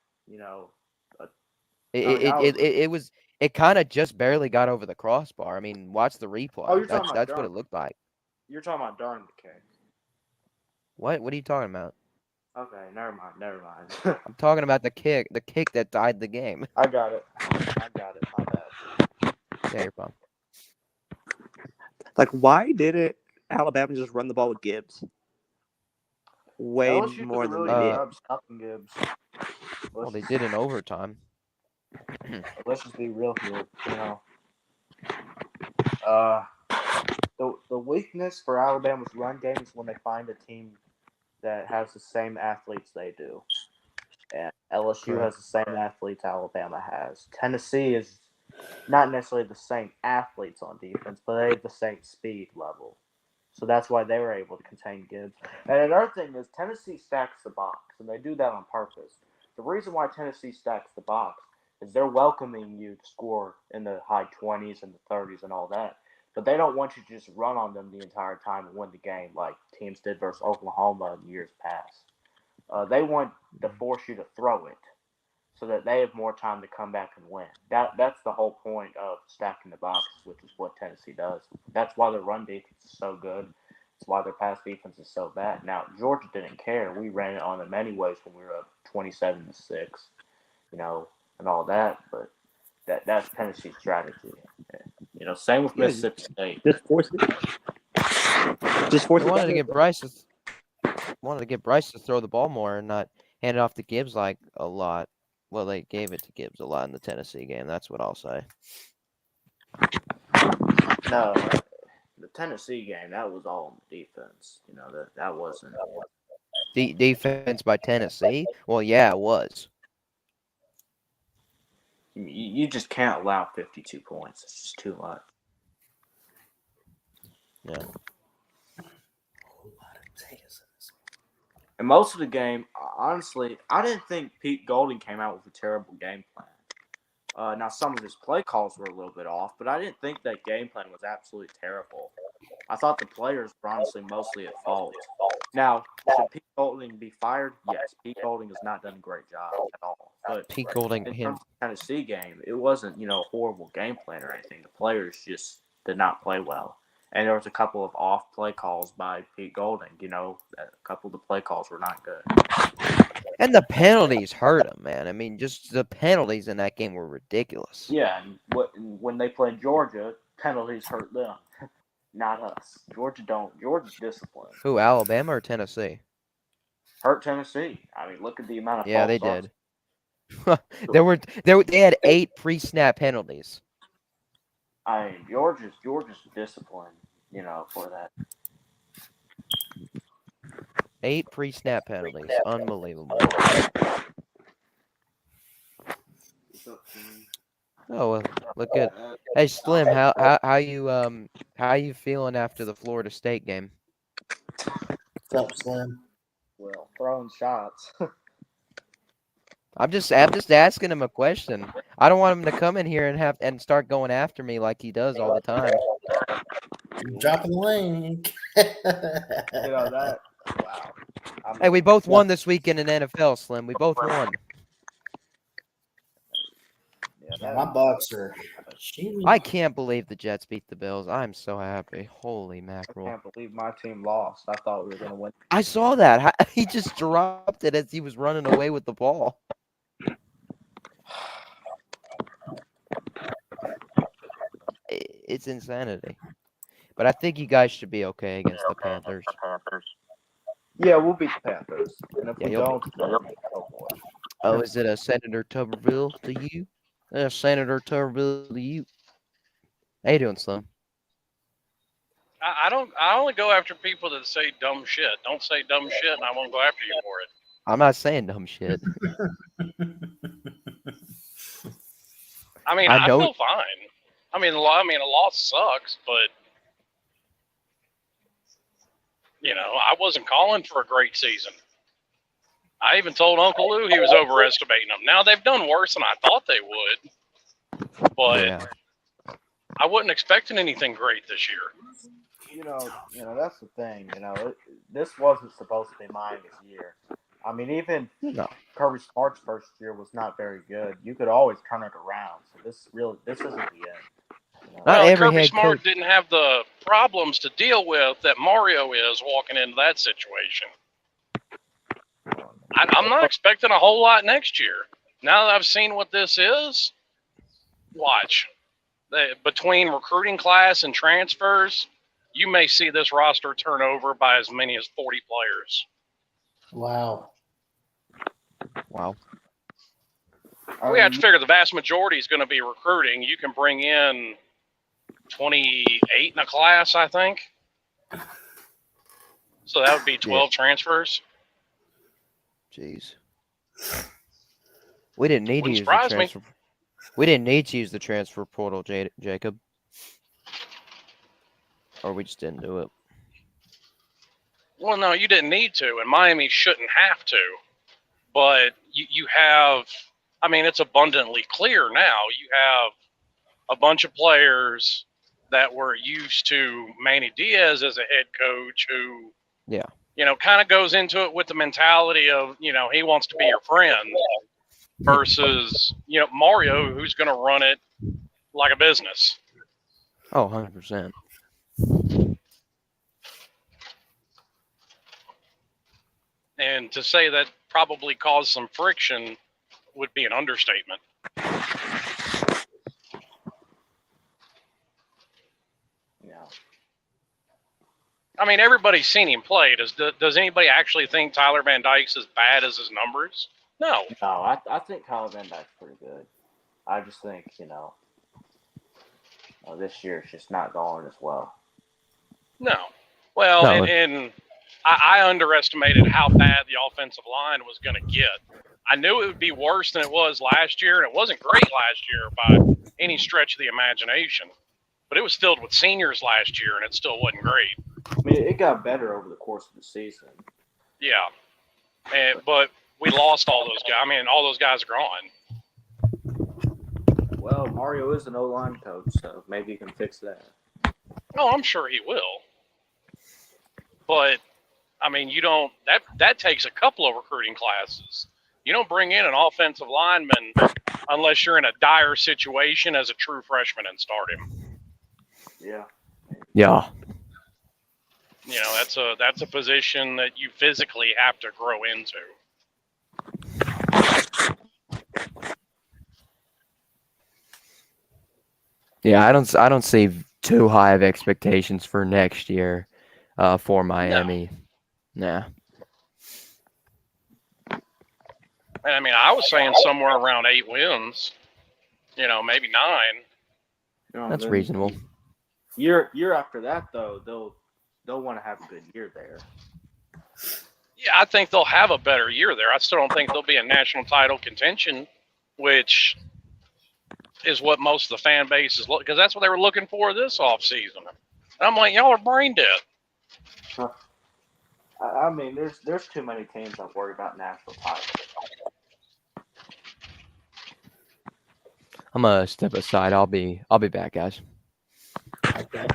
It kind of just barely got over the crossbar. I mean, watch the replay. Oh, you're talking about that's what it looked like. You're talking about during the kick. What are you talking about? Okay, never mind. I'm talking about the kick that tied the game. I got it. My bad. Yeah, you're fine. Like, why didn't Alabama just run the ball with Gibbs? Way LSU more than really they did. rubbed stopping Gibbs. Well, they did in overtime. Let's just be real here. The weakness for Alabama's run game is when they find a team that has the same athletes they do. And LSU has the same athletes Alabama has. Tennessee is not necessarily the same athletes on defense, but they have the same speed level. So that's why they were able to contain Gibbs. And another thing is Tennessee stacks the box, and they do that on purpose. The reason why Tennessee stacks the box is they're welcoming you to score in the high 20s and the 30s and all that. But they don't want you to just run on them the entire time and win the game like teams did versus Oklahoma in years past. They want to force you to throw it so that they have more time to come back and win. That's the whole point of stacking the box, which is what Tennessee does. That's why their run defense is so good. It's why their pass defense is so bad. Now, Georgia didn't care. We ran it on them anyways when we were up 27-6, and all that. But that's Tennessee's strategy. Same with Mississippi State. Just force it. They wanted to get Bryce to throw the ball more and not hand it off to Gibbs like a lot. Well, they gave it to Gibbs a lot in the Tennessee game. That's what I'll say. No, the Tennessee game, that was all on the defense. That wasn't. Defense by Tennessee? Well, yeah, it was. You just can't allow 52 points. It's just too much. Yeah. And most of the game, honestly, I didn't think Pete Golding came out with a terrible game plan. Now, some of his play calls were a little bit off, but I didn't think that game plan was absolutely terrible. I thought the players were honestly mostly at fault. Now, should Pete Golding be fired? Yes, Pete Golding has not done a great job at all. But Pete Golding, in terms of the Tennessee game, it wasn't, a horrible game plan or anything. The players just did not play well. And there was a couple of off play calls by Pete Golding. A couple of the play calls were not good. And the penalties hurt him, man. I mean, just the penalties in that game were ridiculous. Yeah, and when they played Georgia, penalties hurt them, not us. Georgia's disciplined. Who, Alabama or Tennessee? Hurt Tennessee. I mean, look at the amount of Yeah, they false did. They had 8 pre-snap penalties. I mean, Georgia's disciplined, for that. 8 pre-snap penalties. Unbelievable. Oh, well, look good. Hey, Slim, how you feeling after the Florida State game? What's up, Slim? Well, throwing shots. I'm just asking him a question. I don't want him to come in here and start going after me like he does all the time. Dropping the link. That. Wow. I Hey, we mean, both won this weekend in NFL, Slim. We both won. yeah, My Bucks are. I can't believe the Jets beat the Bills. I'm so happy. Holy I mackerel. can't believe my team lost. I thought we were going to win. I saw that. He just dropped it as he was running away with the ball. It's insanity. But I think you guys should be okay against the Panthers. Yeah, we'll beat the Panthers. And if Yeah, we you'll don't, then, oh boy. Oh, is it a Senator Tuberville to you? Senator Tuberville to you? How you doing, Slim? I don't. I only go after people that say dumb shit. Don't say dumb shit, and I won't go after you for it. I'm not saying dumb shit. I mean, I I know- feel fine. I mean, a loss sucks, but I wasn't calling for a great season. I even told Uncle Lou he was overestimating them. Now they've done worse than I thought they would, but Yeah. I wasn't expecting anything great this year. That's the thing. This wasn't supposed to be Miami's year. I mean, even No. Kirby Smart's first year was not very good. You could always turn it around. So this isn't the end. Not Well, every Kirby head Smart coach. didn't have the problems to deal with that Mario is walking into that situation. I'm not expecting a whole lot next year. Now that I've seen what this is, watch. Between recruiting class and transfers, you may see this roster turn over by as many as 40 players. Wow. Wow. We have to figure the vast majority is going to be recruiting. You can bring in 28 in a class, I think. So that would be 12 transfers. Jeez. We didn't need to Wouldn't use the surprise me. transfer. We didn't need to use the transfer portal, Jacob. Or we just didn't do it. Well, no, you didn't need to, and Miami shouldn't have to. But you have, I mean, it's abundantly clear now. You have a bunch of players that were used to Manny Diaz as a head coach who, kind of goes into it with the mentality of, he wants to be your friend versus, Mario, who's going to run it like a business. Oh, 100%. And to say that probably caused some friction would be an understatement. Yeah. I mean, everybody's seen him play. Does anybody actually think Tyler Van Dyke's as bad as his numbers? No. No, I think Tyler Van Dyke's pretty good. I just think, this year it's just not going as well. No. Well, No. and I underestimated how bad the offensive line was going to get. I knew it would be worse than it was last year, and it wasn't great last year by any stretch of the imagination. But it was filled with seniors last year, and it still wasn't great. I mean, it got better over the course of the season. Yeah. But we lost all those guys. I mean, all those guys are gone. Well, Mario is an O-line coach, so maybe he can fix that. Oh, I'm sure he will. But, I mean, that takes a couple of recruiting classes. You don't bring in an offensive lineman unless you're in a dire situation as a true freshman and start him. Yeah. Yeah. That's a position that you physically have to grow into. Yeah, I don't see too high of expectations for next year for Miami. Nah. And I mean, I was saying somewhere around 8 wins, maybe 9. That's reasonable. Year after that, though, they'll want to have a good year there. Yeah, I think they'll have a better year there. I still don't think they'll be in national title contention, which is what most of the fan base is looking, because that's what they were looking for this offseason. And I'm like, y'all are brain dead. I mean, there's too many teams that worry about national titles. I'm gonna step aside. I'll be back, guys. Okay.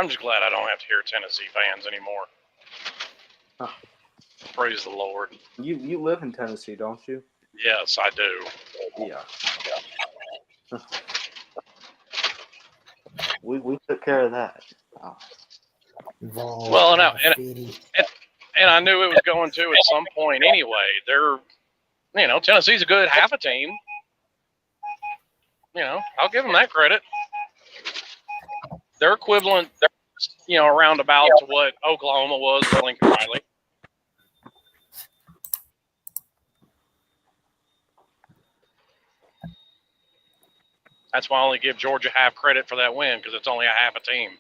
I'm just glad I don't have to hear Tennessee fans anymore. Huh. Praise the Lord. You live in Tennessee, don't you? Yes, I do. Yeah. We took care of that. Oh. Well, and I knew it was going to at some point anyway. Tennessee's a good half a team. I'll give them that credit. They're equivalent, around about to what Oklahoma was with Lincoln Riley. That's why I only give Georgia half credit for that win, because it's only a half a team.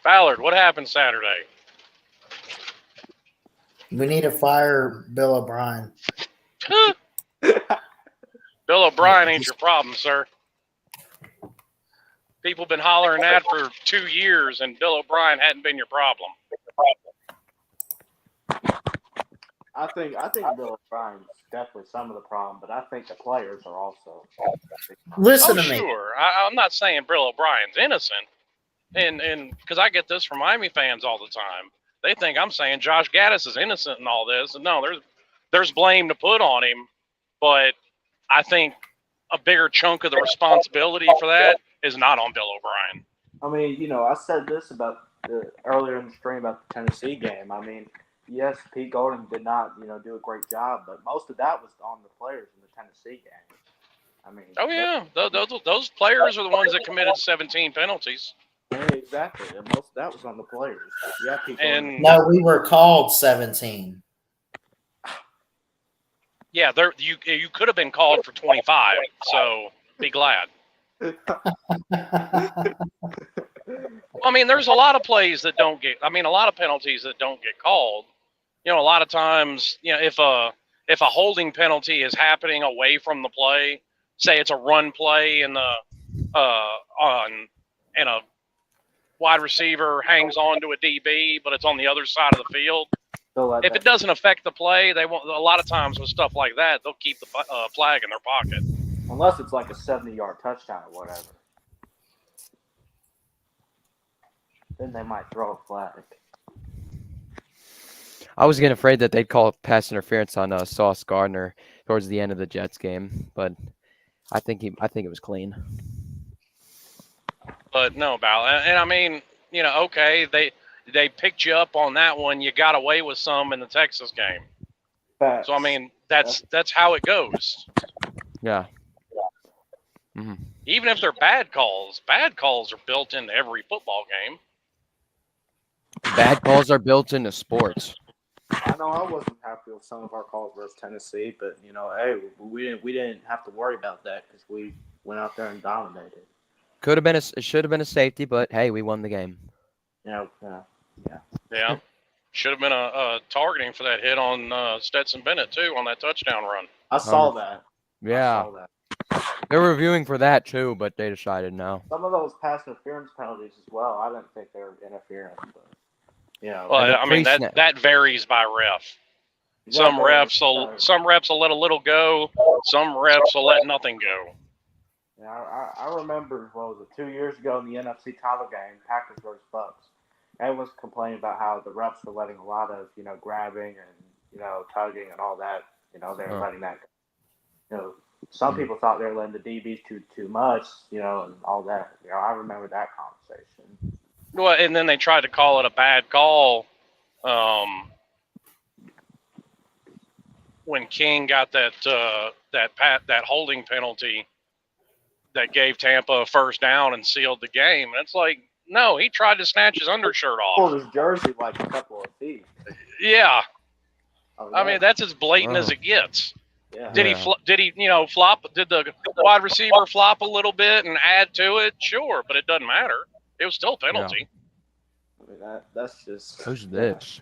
Ballard, what happened Saturday? We need to fire Bill O'Brien. Bill O'Brien ain't your problem, sir. People have been hollering that for 2 years, and Bill O'Brien hadn't been your problem. I think Bill O'Brien's definitely some of the problem, but I think the players are also. Listen to me. Sure. I'm not saying Bill O'Brien's innocent, and because I get this from Miami fans all the time. They think I'm saying Josh Gaddis is innocent in all this, and no, there's blame to put on him, but I think a bigger chunk of the responsibility for that is not on Bill O'Brien. I mean, I said this about earlier in the stream about the Tennessee game. I mean, yes, Pete Golding did not, do a great job, but most of that was on the players in the Tennessee game. I mean, oh yeah, those players are the ones that committed 17 penalties. Yeah, exactly. And most of that was on the players. Yeah, Pete Golding. No, we were called 17. Yeah, you could have been called for 25, so be glad. I mean, there's a lot of plays that don't get. I mean, a lot of penalties that don't get called. A lot of times, if a holding penalty is happening away from the play, say it's a run play and a wide receiver hangs on to a DB, but it's on the other side of the field. If it doesn't affect the play, they won't. A lot of times with stuff like that, they'll keep the flag in their pocket. Unless it's like a 70-yard touchdown or whatever. Then they might throw a flag. I was getting afraid that they'd call pass interference on Sauce Gardner towards the end of the Jets game, but I think it was clean. But no, Bal, and I mean, okay, they picked you up on that one. You got away with some in the Texas game. Facts. So I mean, that's how it goes. Yeah. Mm-hmm. Even if they're bad calls are built into every football game. Bad calls are built into sports. I know I wasn't happy with some of our calls versus Tennessee, but hey, we didn't have to worry about that because we went out there and dominated. It should have been a safety, but hey, we won the game. Yeah. Should have been a targeting for that hit on Stetson Bennett too on that touchdown run. I saw that. Yeah. I saw that. They're reviewing for that too, but they decided no. Some of those pass interference penalties as well. I didn't think they were interference, but Well, I mean that varies by ref. Some refs will let a little go. Some refs will let nothing go. Yeah, I remember, 2 years ago in the NFC title game, Packers versus Bucks. Everyone was complaining about how the refs were letting a lot of, grabbing and, tugging and all that. They were letting that go. Some people thought they were letting the DBs too much, and all that. I remember that conversation. Well, and then they tried to call it a bad call when King got that holding penalty that gave Tampa a first down and sealed the game. And it's like, no, he tried to snatch his undershirt off. Pulled his jersey like a couple of feet. Yeah. Oh, I mean, that's as blatant as it gets. Yeah. Did he flop? Did the wide receiver flop a little bit and add to it? Sure, but it doesn't matter. It was still a penalty. Yeah. I mean, that's just. Who's this?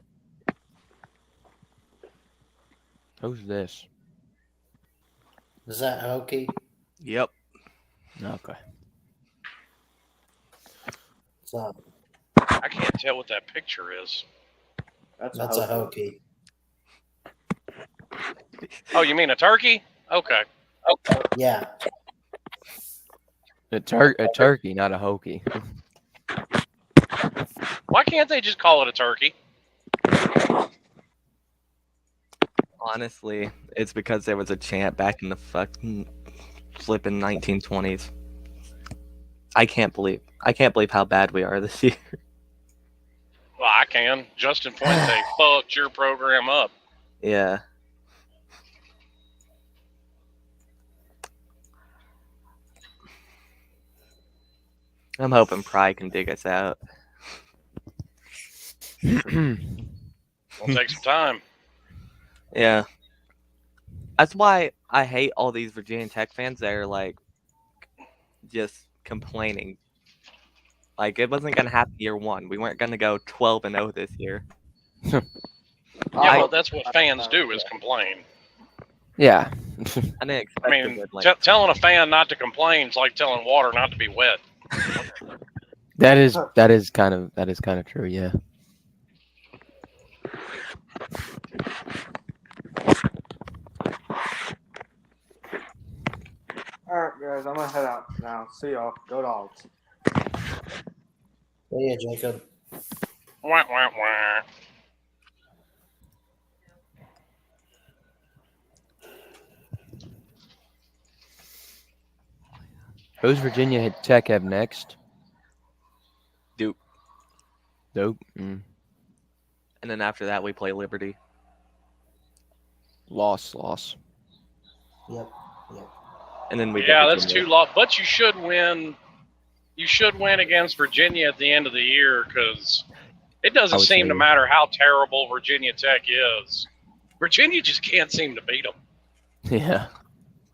Who's this? Is that Hokey? Yep. Okay. What's up? I can't tell what that picture is. That's a Hokey. Oh, you mean a turkey? Okay. Yeah. A turkey, not a hokey. Why can't they just call it a turkey? Honestly, it's because there was a chant back in the fucking flipping 1920s. I can't believe how bad we are this year. Well, I can. Justin Fuente fucked your program up. Yeah. I'm hoping Pride can dig us out. It'll take some time. Yeah. That's why I hate all these Virginia Tech fans that are like just complaining. Like it wasn't gonna happen year one. We weren't gonna go 12-0 this year. Yeah, well, that's what fans do is complain. Yeah. I didn't expect I to mean, win, like, telling a fan not to complain is like telling water not to be wet. that is kind of true. Yeah. All right, guys, I'm gonna head out now. See y'all. Go Dogs. Yeah, Jacob. Wah, wah, wah. Who's Virginia Tech have next? Duke. Duke. And then after that we play Liberty. Loss. Yep. And then we get Yeah, that's Virginia. two loss. But you should win. You should win against Virginia at the end of the year because it doesn't I would seem say to yeah. matter how terrible Virginia Tech is. Virginia just can't seem to beat them. Yeah.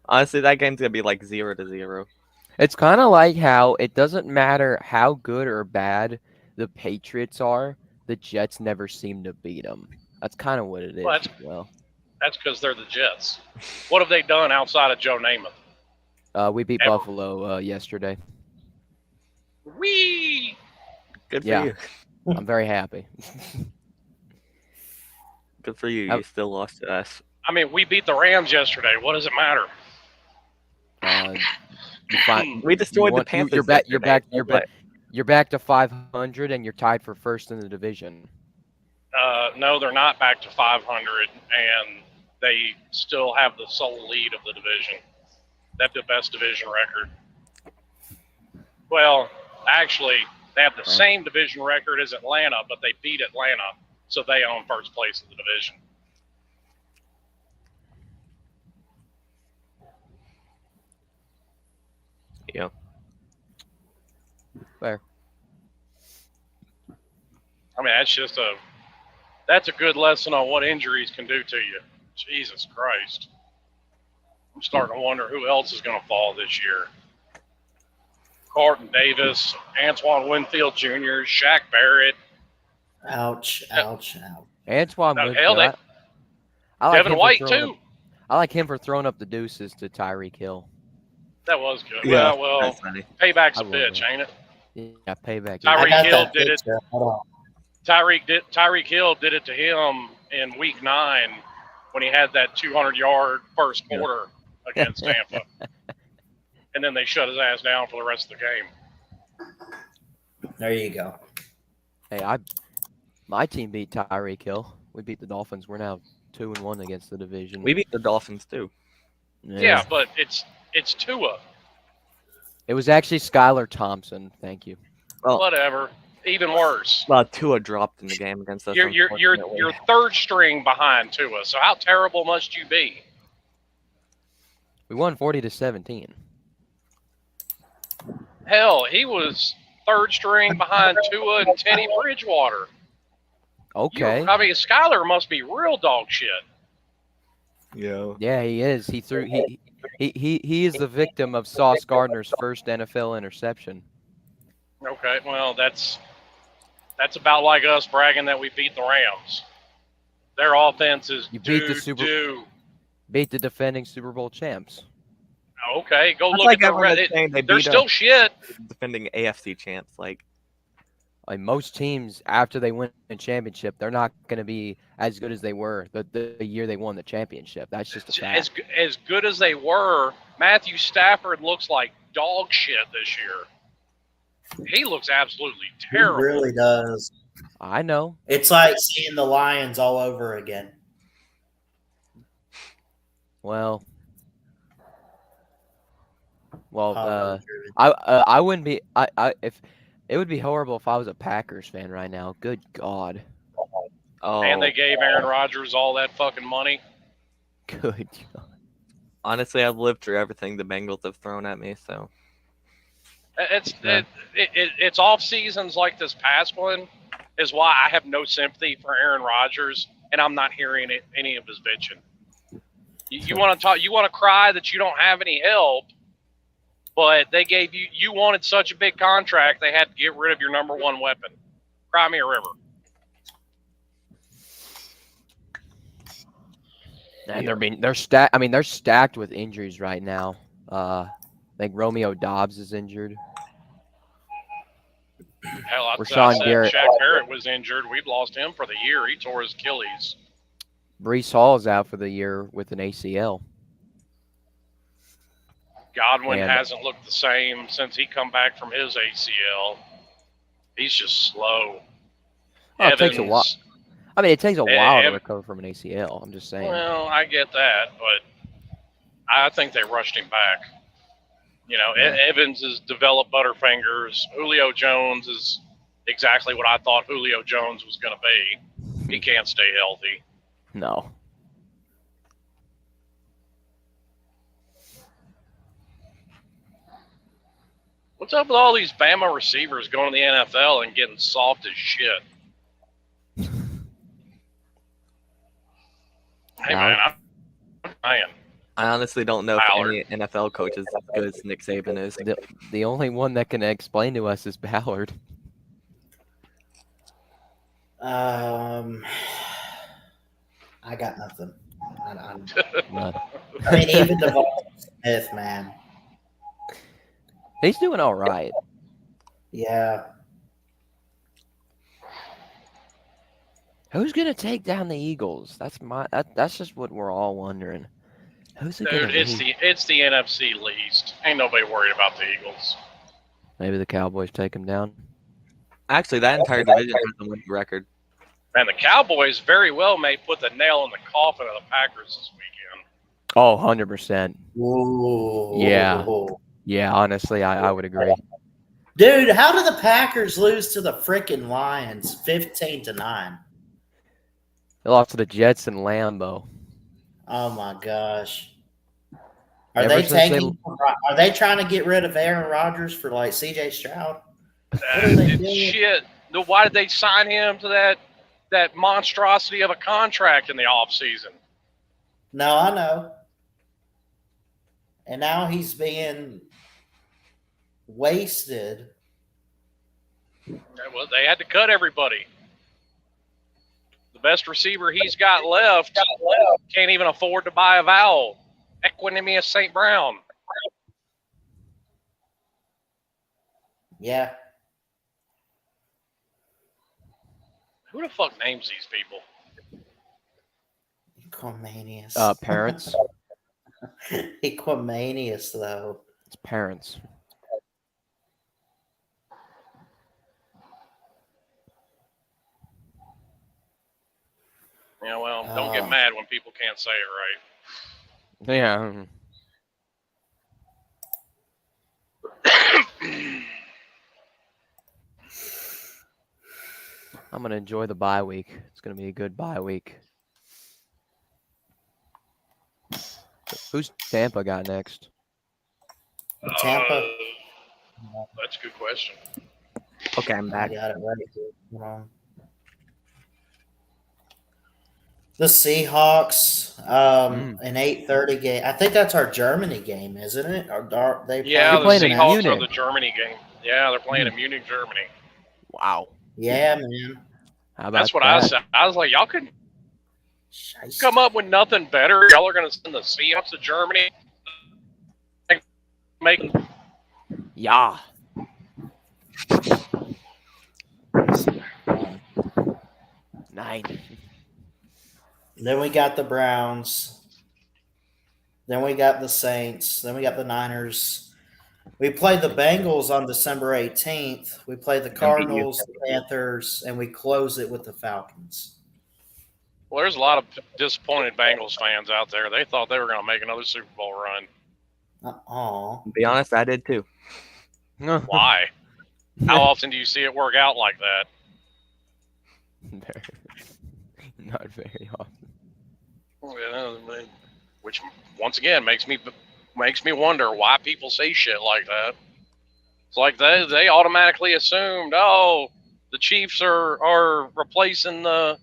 Honestly, that game's gonna be like 0-0. It's kind of like how it doesn't matter how good or bad the Patriots are, the Jets never seem to beat them. That's kind of what it is. Well, that's because they're the Jets. What have they done outside of Joe Namath? We beat Ever. Buffalo yesterday. Whee! Good for Yeah. you. I'm very happy. Good for you. How- You still lost to us. I mean, we beat the Rams yesterday. What does it matter? We destroyed the Panthers. You're back to 500, and you're tied for first in the division. No, they're not back to 500, and they still have the sole lead of the division. They have the best division record. Well, actually, they have the same division record as Atlanta, but they beat Atlanta, so they own first place in the division. Yeah. Fair. I mean, that's a good lesson on what injuries can do to you. Jesus Christ. I'm starting to wonder who else is going to fall this year. Carlton Davis, Antoine Winfield Jr., Shaq Barrett. Ouch. Antoine No, Winfield. hell, I like Devin him for White, throwing too. up- I like him for throwing up the deuces to Tyreek Hill. That was good. Yeah, Well, that's funny. payback's I a will, bitch, man. ain't it? Yeah, payback. Tyreek I got Hill that did it. picture. Hold on. Tyreek Hill did it to him in Week 9 when he had that 200-yard first quarter against Tampa, and then they shut his ass down for the rest of the game. There you go. Hey, my team beat Tyreek Hill. We beat the Dolphins. We're now 2-1 against the division. We beat the Dolphins too. Yeah, but it's Tua. It was actually Skylar Thompson. Thank you. Well, Whatever. Even worse. well, Tua dropped in the game against us. You're unfortunately. third string behind Tua. So how terrible must you be? We won 40-17. Hell, he was third string behind Tua and Teddy Bridgewater. Okay. I mean, Skyler must be real dog shit. Yeah. Yeah, he is. He is the victim of Sauce Gardner's first NFL interception. Okay, well, that's about like us bragging that we beat the Rams. Their offense is You beat the do. Beat the defending Super Bowl champs. Okay, go That's look like at everyone the is saying they they're beat still shit. defending AFC champs. Like, Like most teams, after they win a championship, they're not going to be as good as they were the year they won the championship. That's just a fact. As good as they were, Matthew Stafford looks like dog shit this year. He looks absolutely terrible. He really does. I know. It's like seeing the Lions all over again. Well, Hollywood driven. I wouldn't be. If it would be horrible if I was a Packers fan right now. Good God. Oh, And they gave Aaron Rodgers all that fucking money. Good God. honestly, I've lived through everything the Bengals have thrown at me. So It's off seasons like this past one is why I have no sympathy for Aaron Rodgers, and I'm not hearing any of his bitching. You want to talk? You want to cry that you don't have any help, but they gave you. You wanted such a big contract, they had to get rid of your number one weapon. Cry me a river. And they're stacked. I mean, they're stacked with injuries right now. I think Romeo Dobbs is injured. Hell, I Rashawn said Garrett. Shaq Barrett was injured. We've lost him for the year. He tore his Achilles. Brees Hall is out for the year with an ACL. Godwin And- hasn't looked the same since he come back from his ACL. He's just slow. Oh, it takes a while. I mean, it takes a while to Ev- recover from an ACL. I'm just saying. Well, I get that, but I think they rushed him back. You know, Yeah. Evans has developed butterfingers. Julio Jones is exactly what I thought Julio Jones was going to be. He can't stay healthy. No. What's up with all these Bama receivers going to the NFL and getting soft as shit? Hey, man, I'm saying. I honestly don't know Ballard. if any NFL coach is as good as Nick Saban is. The only one that can explain to us is Ballard. I got nothing. I None. mean, even Devonta Smith, man. He's doing all right. Yeah. Who's gonna take down the Eagles? That's just what we're all wondering. Who's it gonna Dude, it's the NFC least. Ain't nobody worried about the Eagles. Maybe the Cowboys take them down. Actually, that entire division has a winning record. And the Cowboys very well may put the nail in the coffin of the Packers this weekend. Oh, 100%. Ooh. Yeah. Yeah, honestly, I would agree. Dude, how did the Packers lose to the freaking Lions 15-9? They lost to the Jets and Lambeau. Oh my gosh. Are Ever they since taking? Are they trying to get rid of Aaron Rodgers for like C.J. Stroud? What are they doing? Shit. Why did they sign him to that monstrosity of a contract in the offseason? No, I know. And now he's being wasted. Well, they had to cut everybody. The best receiver he's got left can't even afford to buy a vowel. Equanimous St. Brown. Yeah. Who the fuck names these people? Equimanius. Parents. Equimanius, though. It's parents. Yeah, well, don't get mad when people can't say it right. Yeah. I'm going to enjoy the bye week. It's going to be a good bye week. Who's Tampa got next? Tampa. That's a good question. Okay, I'm I back. got it right here. Hold on. The Seahawks, an 8:30 game. I think that's our Germany game, isn't it? Or are they Yeah, the playing in Seahawks are Munich. the Germany game. Yeah, they're playing in Munich, Germany. Wow. Yeah, man. How about That's what that? I said. I was like, y'all could Shiesty. come up with nothing better. Y'all are going to send the Seahawks to Germany. Make Yeah. 9. Then we got the Browns. Then we got the Saints. Then we got the Niners. We played the Bengals on December 18th. We played the Cardinals, the Panthers, and we close it with the Falcons. Well, there's a lot of disappointed Bengals fans out there. They thought they were going to make another Super Bowl run. Aw. To be honest, I did too. Why? How often do you see it work out like that? Not very often. Yeah, which once again makes me wonder why people say shit like that. It's like they automatically assumed, oh, the Chiefs are replacing the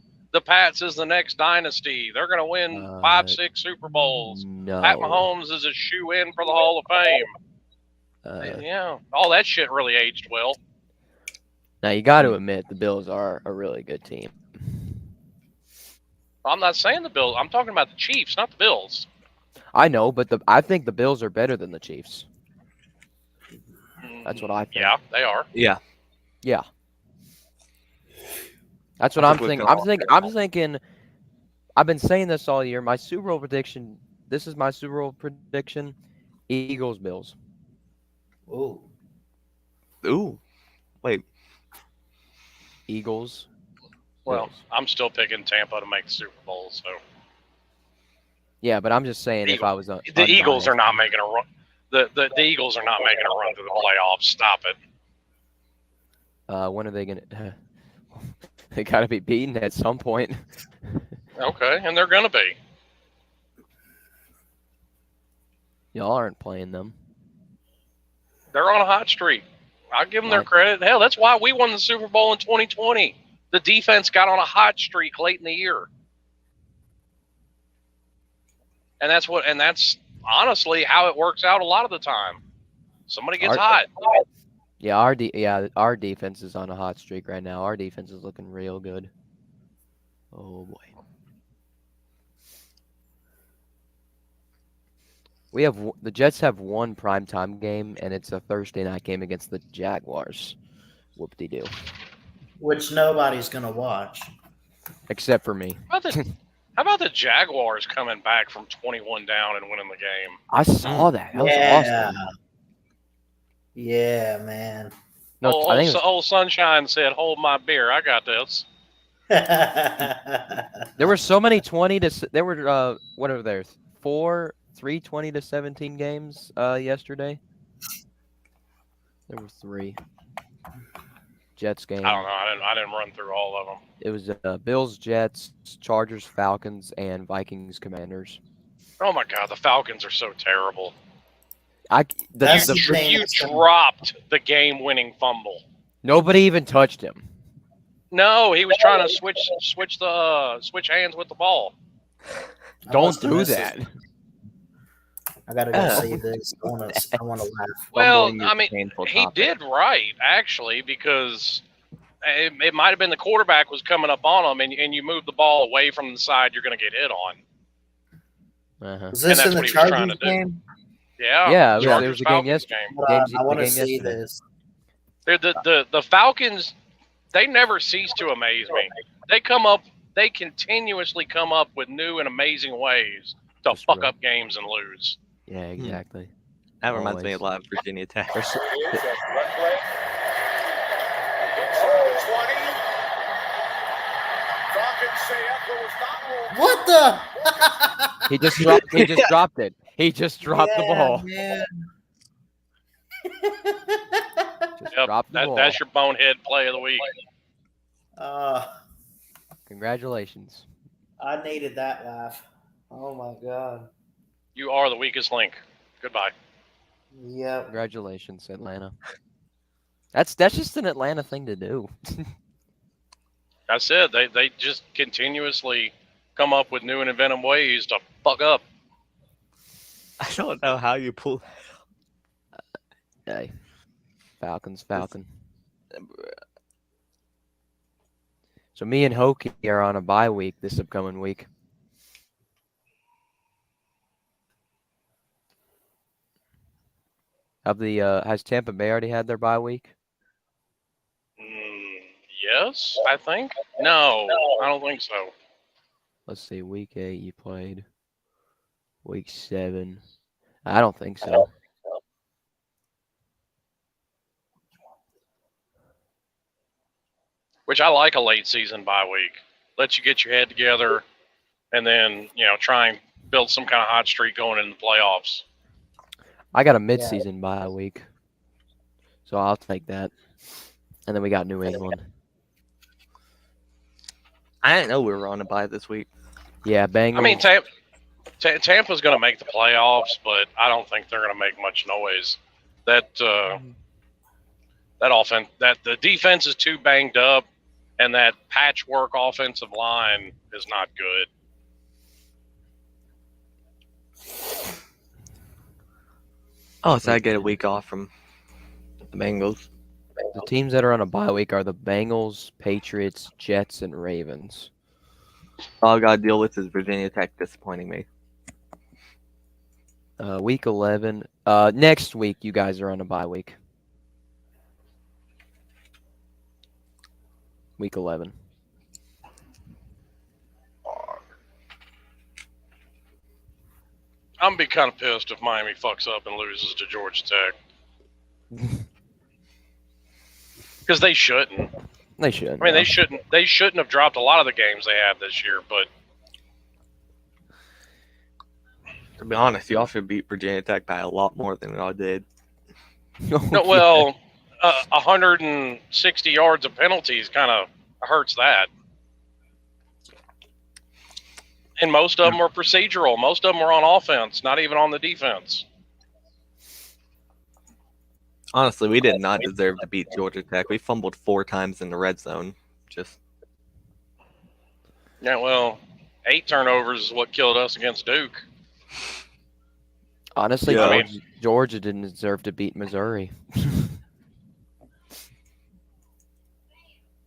Pats as the next dynasty. They're going to win 5-6 Super Bowls. No. Pat Mahomes is a shoe-in for the Hall of Fame. Yeah, all that shit really aged well. Now, you got to admit, the Bills are a really good team. I'm not saying the Bills. I'm talking about the Chiefs, not the Bills. I know, but I think the Bills are better than the Chiefs. That's what I think. Yeah, they are. Yeah. Yeah. That's what I'm thinking. I'm thinking. I've been saying this all year. My Super Bowl prediction. This is my Super Bowl prediction. Eagles, Bills. Ooh. Wait. Eagles. Well, Bills. I'm still picking Tampa to make the Super Bowl. So Yeah, but I'm just saying if I was the Eagles are not making a run. The Eagles are not making a run to the playoffs. Stop it. When are they gonna? They got to be beaten at some point. Okay, and they're gonna be. Y'all aren't playing them. They're on a hot streak. I'll give them their credit. Hell, that's why we won the Super Bowl in 2020. The defense got on a hot streak late in the year. And that's honestly how it works out a lot of the time. Somebody gets hot. Yeah, our defense is on a hot streak right now. Our defense is looking real good. Oh boy. The Jets have one primetime game, and it's a Thursday night game against the Jaguars. Whoop-de-doo. Which nobody's going to watch. Except for me. How about the Jaguars coming back from 21 down and winning the game? I saw that. That was awesome. Yeah, man. No, old Sunshine said, "Hold my beer. I got this." There were so many 20 to. There were what are there? 3 20 to 17 games yesterday. There were 3. Jets game. I don't know. I didn't run through all of them. It was Bills, Jets, Chargers, Falcons, and Vikings, Commanders. Oh my God, the Falcons are so terrible. You dropped the game-winning fumble. Nobody even touched him. No, he was trying to switch hands with the ball. Don't do that. I gotta go see this. I want to laugh. Well, I mean, he did right actually, because it might have been the quarterback was coming up on him, and you move the ball away from the side you're going to get hit on. Was this in the Chargers game? Yeah, there was a game yesterday. I want to see this. The Falcons, they never cease to amaze me. They continuously come up with new and amazing ways to fuck up games and lose. Yeah, exactly. That reminds me a lot of Virginia Tech. What the? He just dropped it. He just dropped the ball. Man. Dropped the ball. That's your bonehead play of the week. Congratulations. I needed that laugh. Oh my God. You are the weakest link. Goodbye. Yep. Congratulations, Atlanta. That's just an Atlanta thing to do. I said they just continuously come up with new and inventive ways to fuck up. I don't know how you pull. Hey, Falcon. So me and Hokie are on a bye week this upcoming week. Has Tampa Bay already had their bye week? Yes, I think. No, I don't think so. Let's see. Week 8, you played. Week 7. I don't think so. Which I like a late season bye week. Lets you get your head together, and then try and build some kind of hot streak going into the playoffs. I got a midseason bye week, so I'll take that. And then we got New England. I didn't know we were on a bye this week. Yeah, Bengals. I mean, Tampa's going to make the playoffs, but I don't think they're going to make much noise. That offense, that the defense is too banged up, and that patchwork offensive line is not good. Oh, so I get a week off from the Bengals. The teams that are on a bye week are the Bengals, Patriots, Jets, and Ravens. All I got to deal with is Virginia Tech disappointing me. Week 11. Next week, you guys are on a bye week. Week 11. I'm be kind of pissed if Miami fucks up and loses to Georgia Tech. Because they shouldn't. They should. I mean, they shouldn't have dropped a lot of the games they had this year, but To be honest, y'all should beat Virginia Tech by a lot more than y'all did. no, well, 160 yards of penalties kind of hurts that. And most of them were procedural. Most of them were on offense, not even on the defense. Honestly, we did not deserve to beat Georgia Tech. We fumbled 4 times in the red zone. Yeah, well, 8 turnovers is what killed us against Duke. Honestly, Yeah. Georgia didn't deserve to beat Missouri.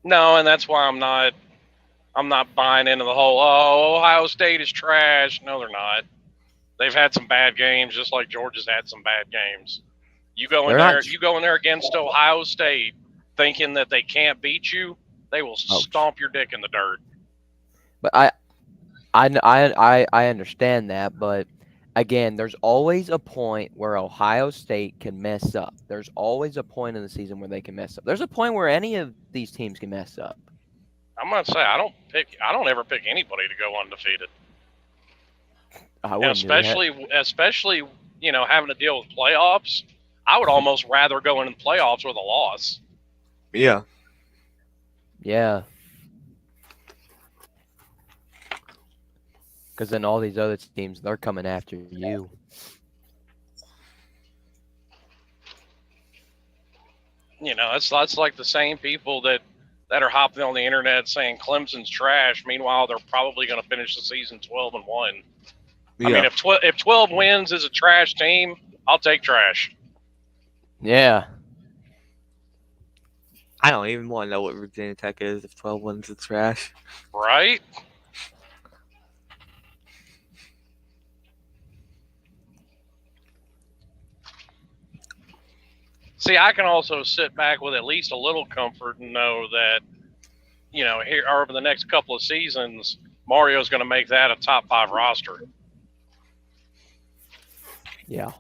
No, and that's why I'm not buying into the whole Ohio State is trash. No, they're not. They've had some bad games, just like Georgia's had some bad games. You go in there against Ohio State, thinking that they can't beat you, they will stomp your dick in the dirt. But I understand that, but again, there's always a point where Ohio State can mess up. There's always a point in the season where they can mess up. There's a point where any of these teams can mess up. I'm gonna say I don't ever pick anybody to go undefeated. And especially having to deal with playoffs. I would almost rather go into the playoffs with a loss. Yeah. Yeah. Because then all these other teams, they're coming after you. That's like the same people that are hopping on the internet saying Clemson's trash. Meanwhile, they're probably going to finish the season 12-1. Yeah. I mean, if 12 wins is a trash team, I'll take trash. Yeah. I don't even want to know what Virginia Tech is if 12 wins is trash. Right? See, I can also sit back with at least a little comfort and know that, here over the next couple of seasons, Mario's going to make that a top 5 roster. Yeah.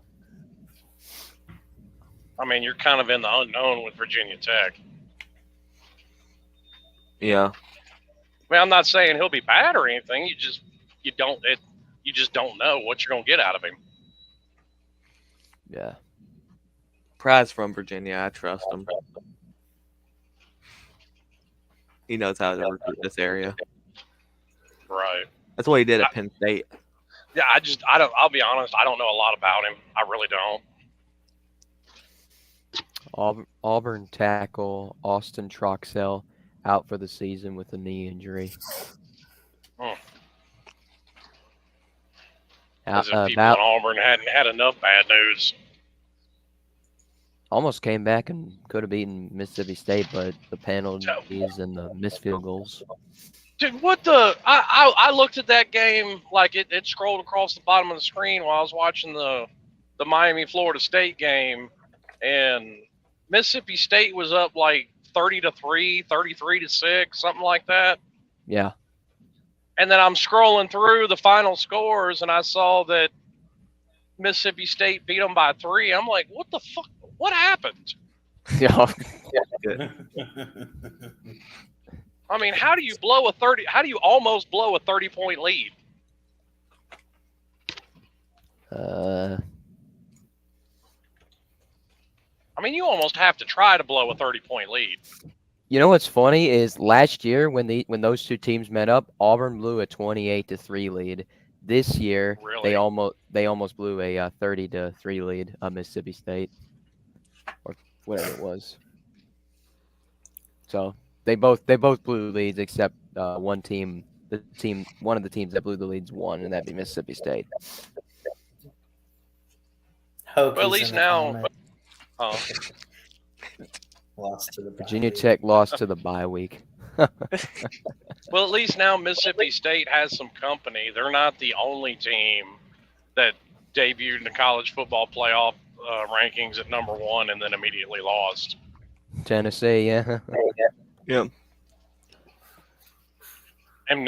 I mean, you're kind of in the unknown with Virginia Tech. Yeah. I mean, I'm not saying he'll be bad or anything. You just don't know what you're going to get out of him. Yeah. Prize from Virginia. I trust him. He knows how to recruit this area. Right. That's what he did at Penn State. Yeah, I'll be honest, I don't know a lot about him. I really don't. Auburn tackle Austin Troxell out for the season with a knee injury. As if people in Auburn hadn't had enough bad news. Almost came back and could have beaten Mississippi State, but the penalties and the missed field goals. Dude, what the? I looked at that game like it scrolled across the bottom of the screen while I was watching the Miami Florida State game, and Mississippi State was up like 30-3, 33-6, something like that. Yeah. And then I'm scrolling through the final scores, and I saw that Mississippi State beat them by 3. I'm like, what the fuck? What happened? Yeah. I mean, how do you blow a 30? How do you almost blow a 30-point lead? I mean, you almost have to try to blow a 30-point lead. You know what's funny is last year when those two teams met up, Auburn blew a 28-3 lead. This year, Really? they almost blew a 30-3 lead on Mississippi State, or whatever it was. So they both blew leads except one of the teams that blew the leads won, and that'd be Mississippi State. Hokies Well, at least in the now. helmet. Oh, Lost to the Virginia bye week. Tech lost to the bye week. well, at least now Mississippi State has some company. They're not the only team that debuted in the college football playoff rankings at number 1 and then immediately lost. Tennessee, yeah. Yeah. And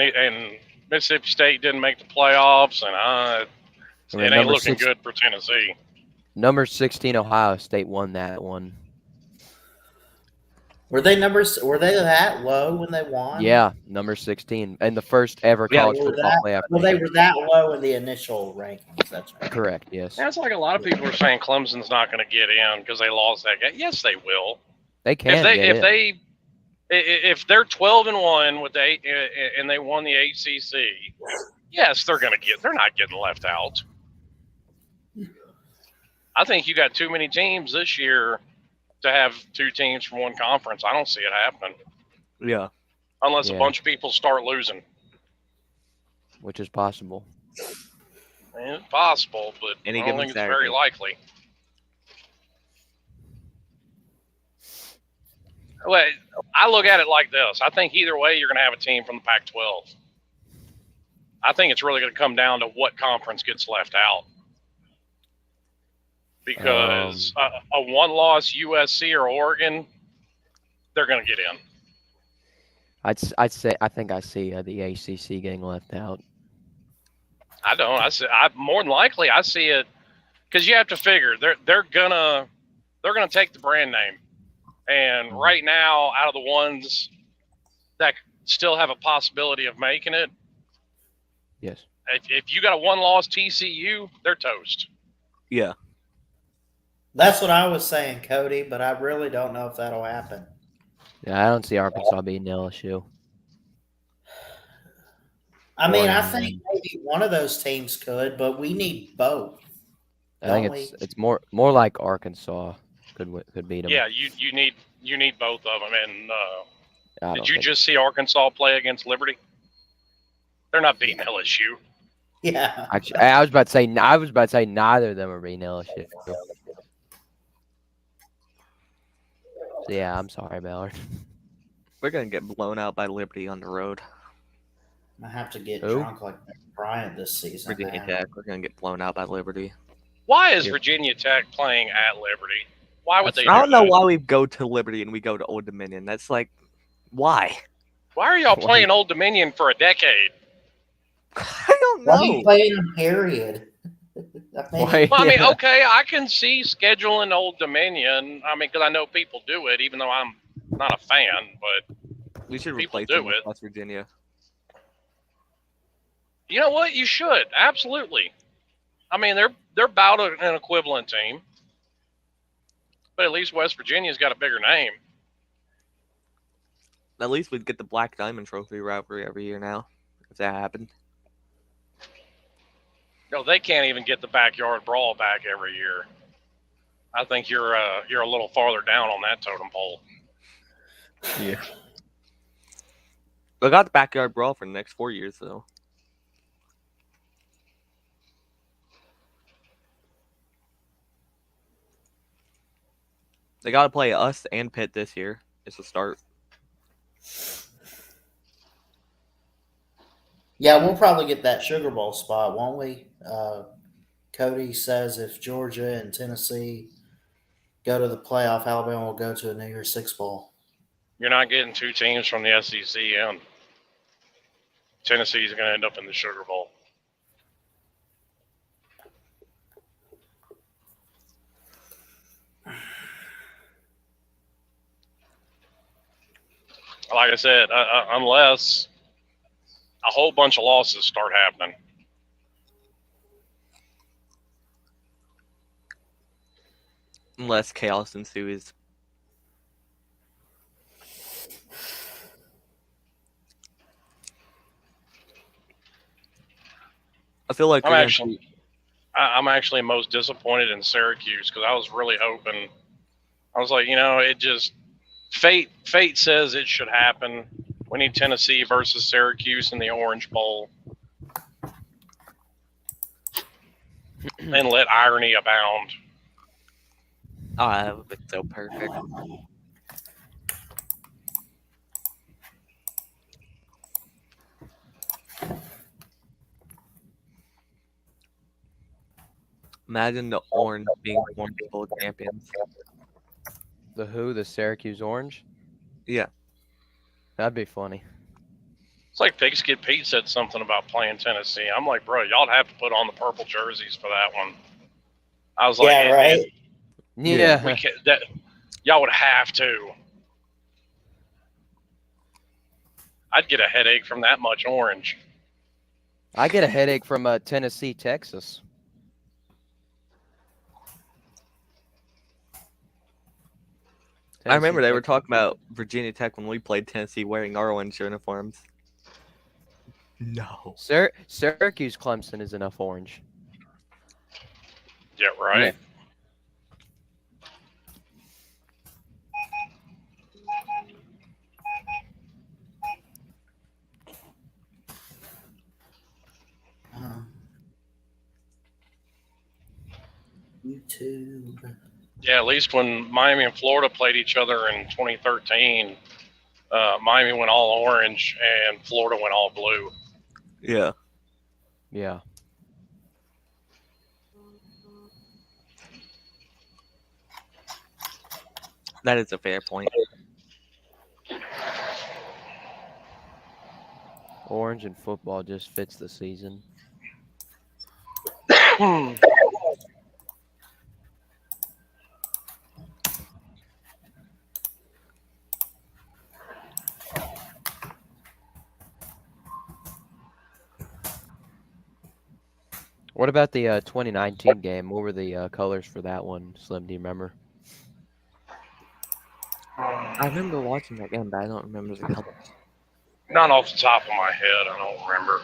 Mississippi State didn't make the playoffs, and it ain't looking good for Tennessee. Number 16 Ohio State won that one. Were they that low when they won? Yeah, number 16, and the first ever college football playoff. Well, they were that low in the initial rankings. That's right. Correct. Yes. That's like a lot of people are saying Clemson's not going to get in because they lost that game. Yes, they will. They can. If they're 12-1 with and they won the ACC, yes, they're going to get. They're not getting left out. I think you got too many teams this year to have 2 teams from one conference. I don't see it happening. Yeah. Unless a bunch of people start losing. Which is possible. It's possible, but I don't think it's very likely. Well, I look at it like this. I think either way, you're going to have a team from the Pac-12. I think it's really going to come down to what conference gets left out. Because a one-loss USC or Oregon, they're going to get in. I'd say I think I see the ACC getting left out. I don't. More than likely I see it because you have to figure they're gonna take the brand name, and right now out of the ones that still have a possibility of making it, yes. If you got a one-loss TCU, they're toast. Yeah. That's what I was saying, Cody, but I really don't know if that'll happen. Yeah, I don't see Arkansas beating LSU. I mean, I think maybe one of those teams could, but we need both. Oh, I think it's more like Arkansas could beat them. Yeah, you need both of them. And did you just so. see Arkansas play against Liberty? They're not beating LSU. Yeah, Actually, I was about to say neither of them are beating LSU. So yeah, I'm sorry, Ballard. We're gonna get blown out by Liberty on the road. I have to get drunk like Bryant this season. Virginia Tech. We're gonna get blown out by Liberty. Why is Virginia Tech playing at Liberty? Why would they? I don't know why we go to Liberty and we go to Old Dominion. That's like, why? Why are y'all playing Old Dominion for a decade? I don't know. Why are you playing a period? Well, I mean, okay, I can see scheduling Old Dominion. I mean, because I know people do it, even though I'm not a fan. But we should people replace do them with it. West Virginia. You know what? You should absolutely. I mean, they're about an equivalent team, but at least West Virginia's got a bigger name. At least we'd get the Black Diamond Trophy rivalry every year now, if that happened. No, they can't even get the backyard brawl back every year. I think you're a little farther down on that totem pole. Yeah. We got the backyard brawl for the next 4 years, though. They got to play us and Pitt this year. It's a start. Yeah, we'll probably get that Sugar Bowl spot, won't we? Cody says if Georgia and Tennessee go to the playoff, Alabama will go to a New Year's Six Bowl. You're not getting two teams from the SEC in. Tennessee's going to end up in the Sugar Bowl. Like I said, unless a whole bunch of losses start happening. Unless chaos ensues. I feel like I'm actually most disappointed in Syracuse because I was really hoping. I was like, it just fate says it should happen. We need Tennessee versus Syracuse in the Orange Bowl, and let irony abound. Oh, that would be so perfect. Imagine the Orange being Orange Bowl champions. The who? The Syracuse Orange? Yeah. That'd be funny. It's like Pigskin Pete said something about playing Tennessee. I'm like, bro, y'all have to put on the purple jerseys for that one. I was like, Yeah, right. Yeah. we can't, y'all would have to. I'd get a headache from that much orange. I get a headache from Tennessee, Texas. I remember they were talking about Virginia Tech when we played Tennessee wearing our orange uniforms. No. Syracuse Clemson is enough orange. Yeah, right. YouTube. Yeah, at least when Miami and Florida played each other in 2013, Miami went all orange and Florida went all blue. Yeah. Yeah. That is a fair point. Orange and football just fits the season. What about the 2019 game? What were the colors for that one, Slim? Do you remember? I remember watching that game, but I don't remember the colors. Not off the top of my head, I don't remember.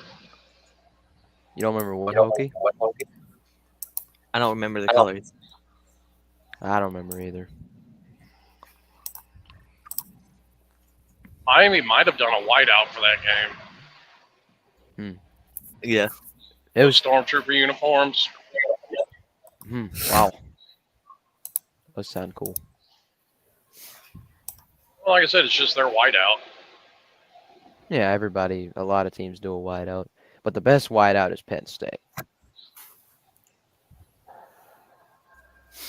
You don't remember what, Hokie? I don't remember the colors. I don't remember either. Miami might have done a whiteout for that game. Yeah. It was Stormtrooper uniforms. Wow. That sound cool. Well, like I said, it's just their whiteout. Yeah, a lot of teams do a whiteout, but the best whiteout is Penn State.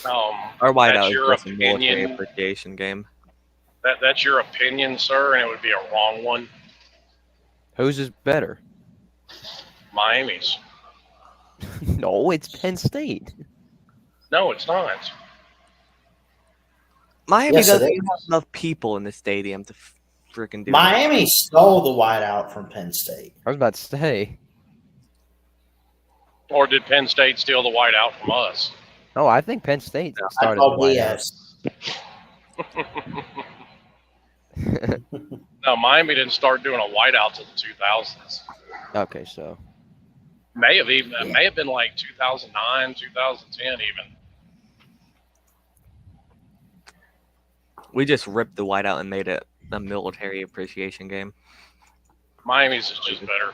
Our whiteout is your just a military opinion. appreciation game. That's your opinion, sir, and it would be a wrong one. Whose is better? Miami's. No, it's Penn State. No, it's not. Miami Yes, it doesn't is. even have enough people in the stadium to freaking do Miami stole the whiteout from Penn State. I was about to say. Or did Penn State steal the whiteout from us? Oh, I think Penn State started the Oh, whiteout. yes. No, Miami didn't start doing a whiteout till the 2000s. Okay, so May have been like 2009, 2010 even. We just ripped the whiteout and made it a military appreciation game. Miami's is just better.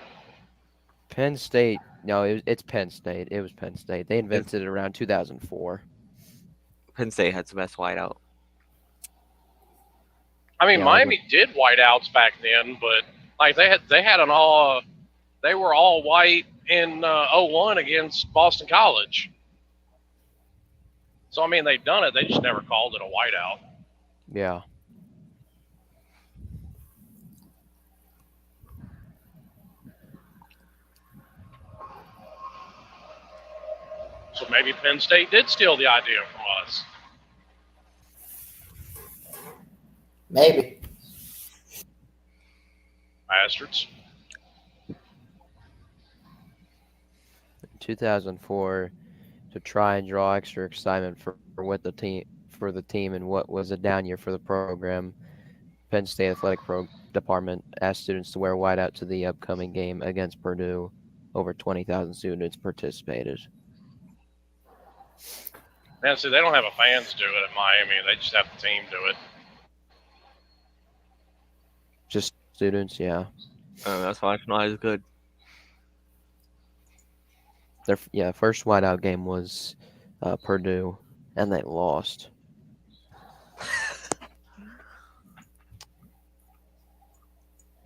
Penn State. No, it's Penn State. It was Penn State. They invented it around 2004. Penn State has the best whiteout. I mean, Yeah, Miami did whiteouts back then, but like they had an all. They were all white in 01 against Boston College. So I mean, they've done it. They just never called it a whiteout. Yeah. So maybe Penn State did steal the idea from us. Maybe. Bastards. 2004, to try and draw extra excitement for the team and what was a down year for the program, Penn State Athletic Department asked students to wear whiteout to the upcoming game against Purdue. Over 20,000 students participated. Man, see, they don't have a fans do it at Miami. They just have the team do it. Just students, yeah. That's why it's not as good. Their first whiteout game was Purdue, and they lost.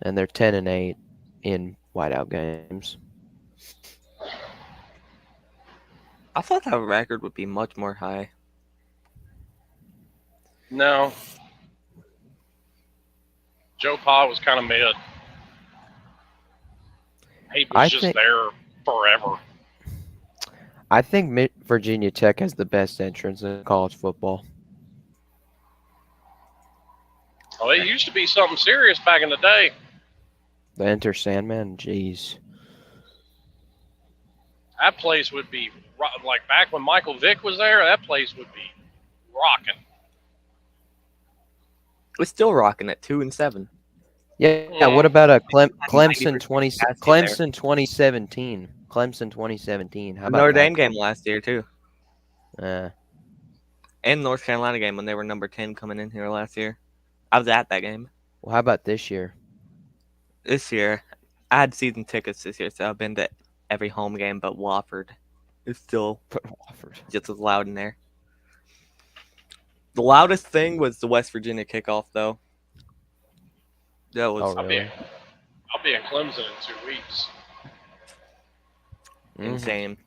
And they're 10-8 in whiteout games. I thought that record would be much more high. No. Joe Pa was kind of mid. He was just there forever. I think Virginia Tech has the best entrance in college football. Oh, it used to be something serious back in the day. The Enter Sandman, jeez. That place would be, like back when Michael Vick was there, that place would be rocking. We're still rocking at 2-7. Yeah. What about a Clemson 90% 2017? Clemson 2017. How about Notre that? Dame game last year too, Uh, and North Carolina game when they were number 10 coming in here last year. I was at that game. well, how about this year? This year, I had season tickets this year, so I've been to every home game, but Wofford is still Wofford. just as loud in there. The loudest thing was the West Virginia kickoff, though. That was Oh, really? I'll be in Clemson in 2 weeks. insane.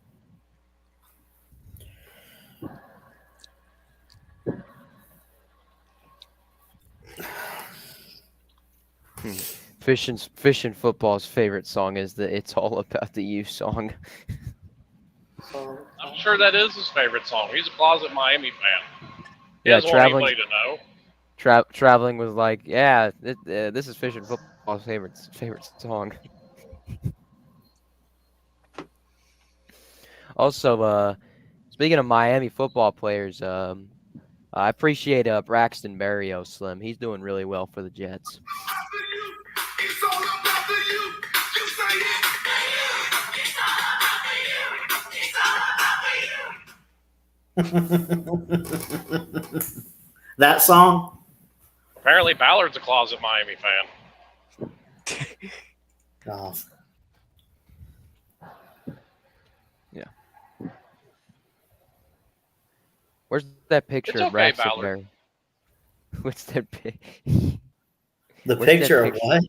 Fishing football's favorite song is the "It's All About the You" song. I'm sure that is his favorite song. He's a closet Miami fan. He Yeah, doesn't want anybody to know. Traveling was like, yeah, this is fishing football's favorite song. Also, speaking of Miami football players, I appreciate Braxton Berrios, Slim. He's doing really well for the Jets. It's all about the you. You say it. It's all about the you. That song? Apparently, Ballard's a closet Miami fan. Oh. Where's that picture It's of okay, Braxton Ballard. Berrios? What's that pic? The Where's that picture of picture?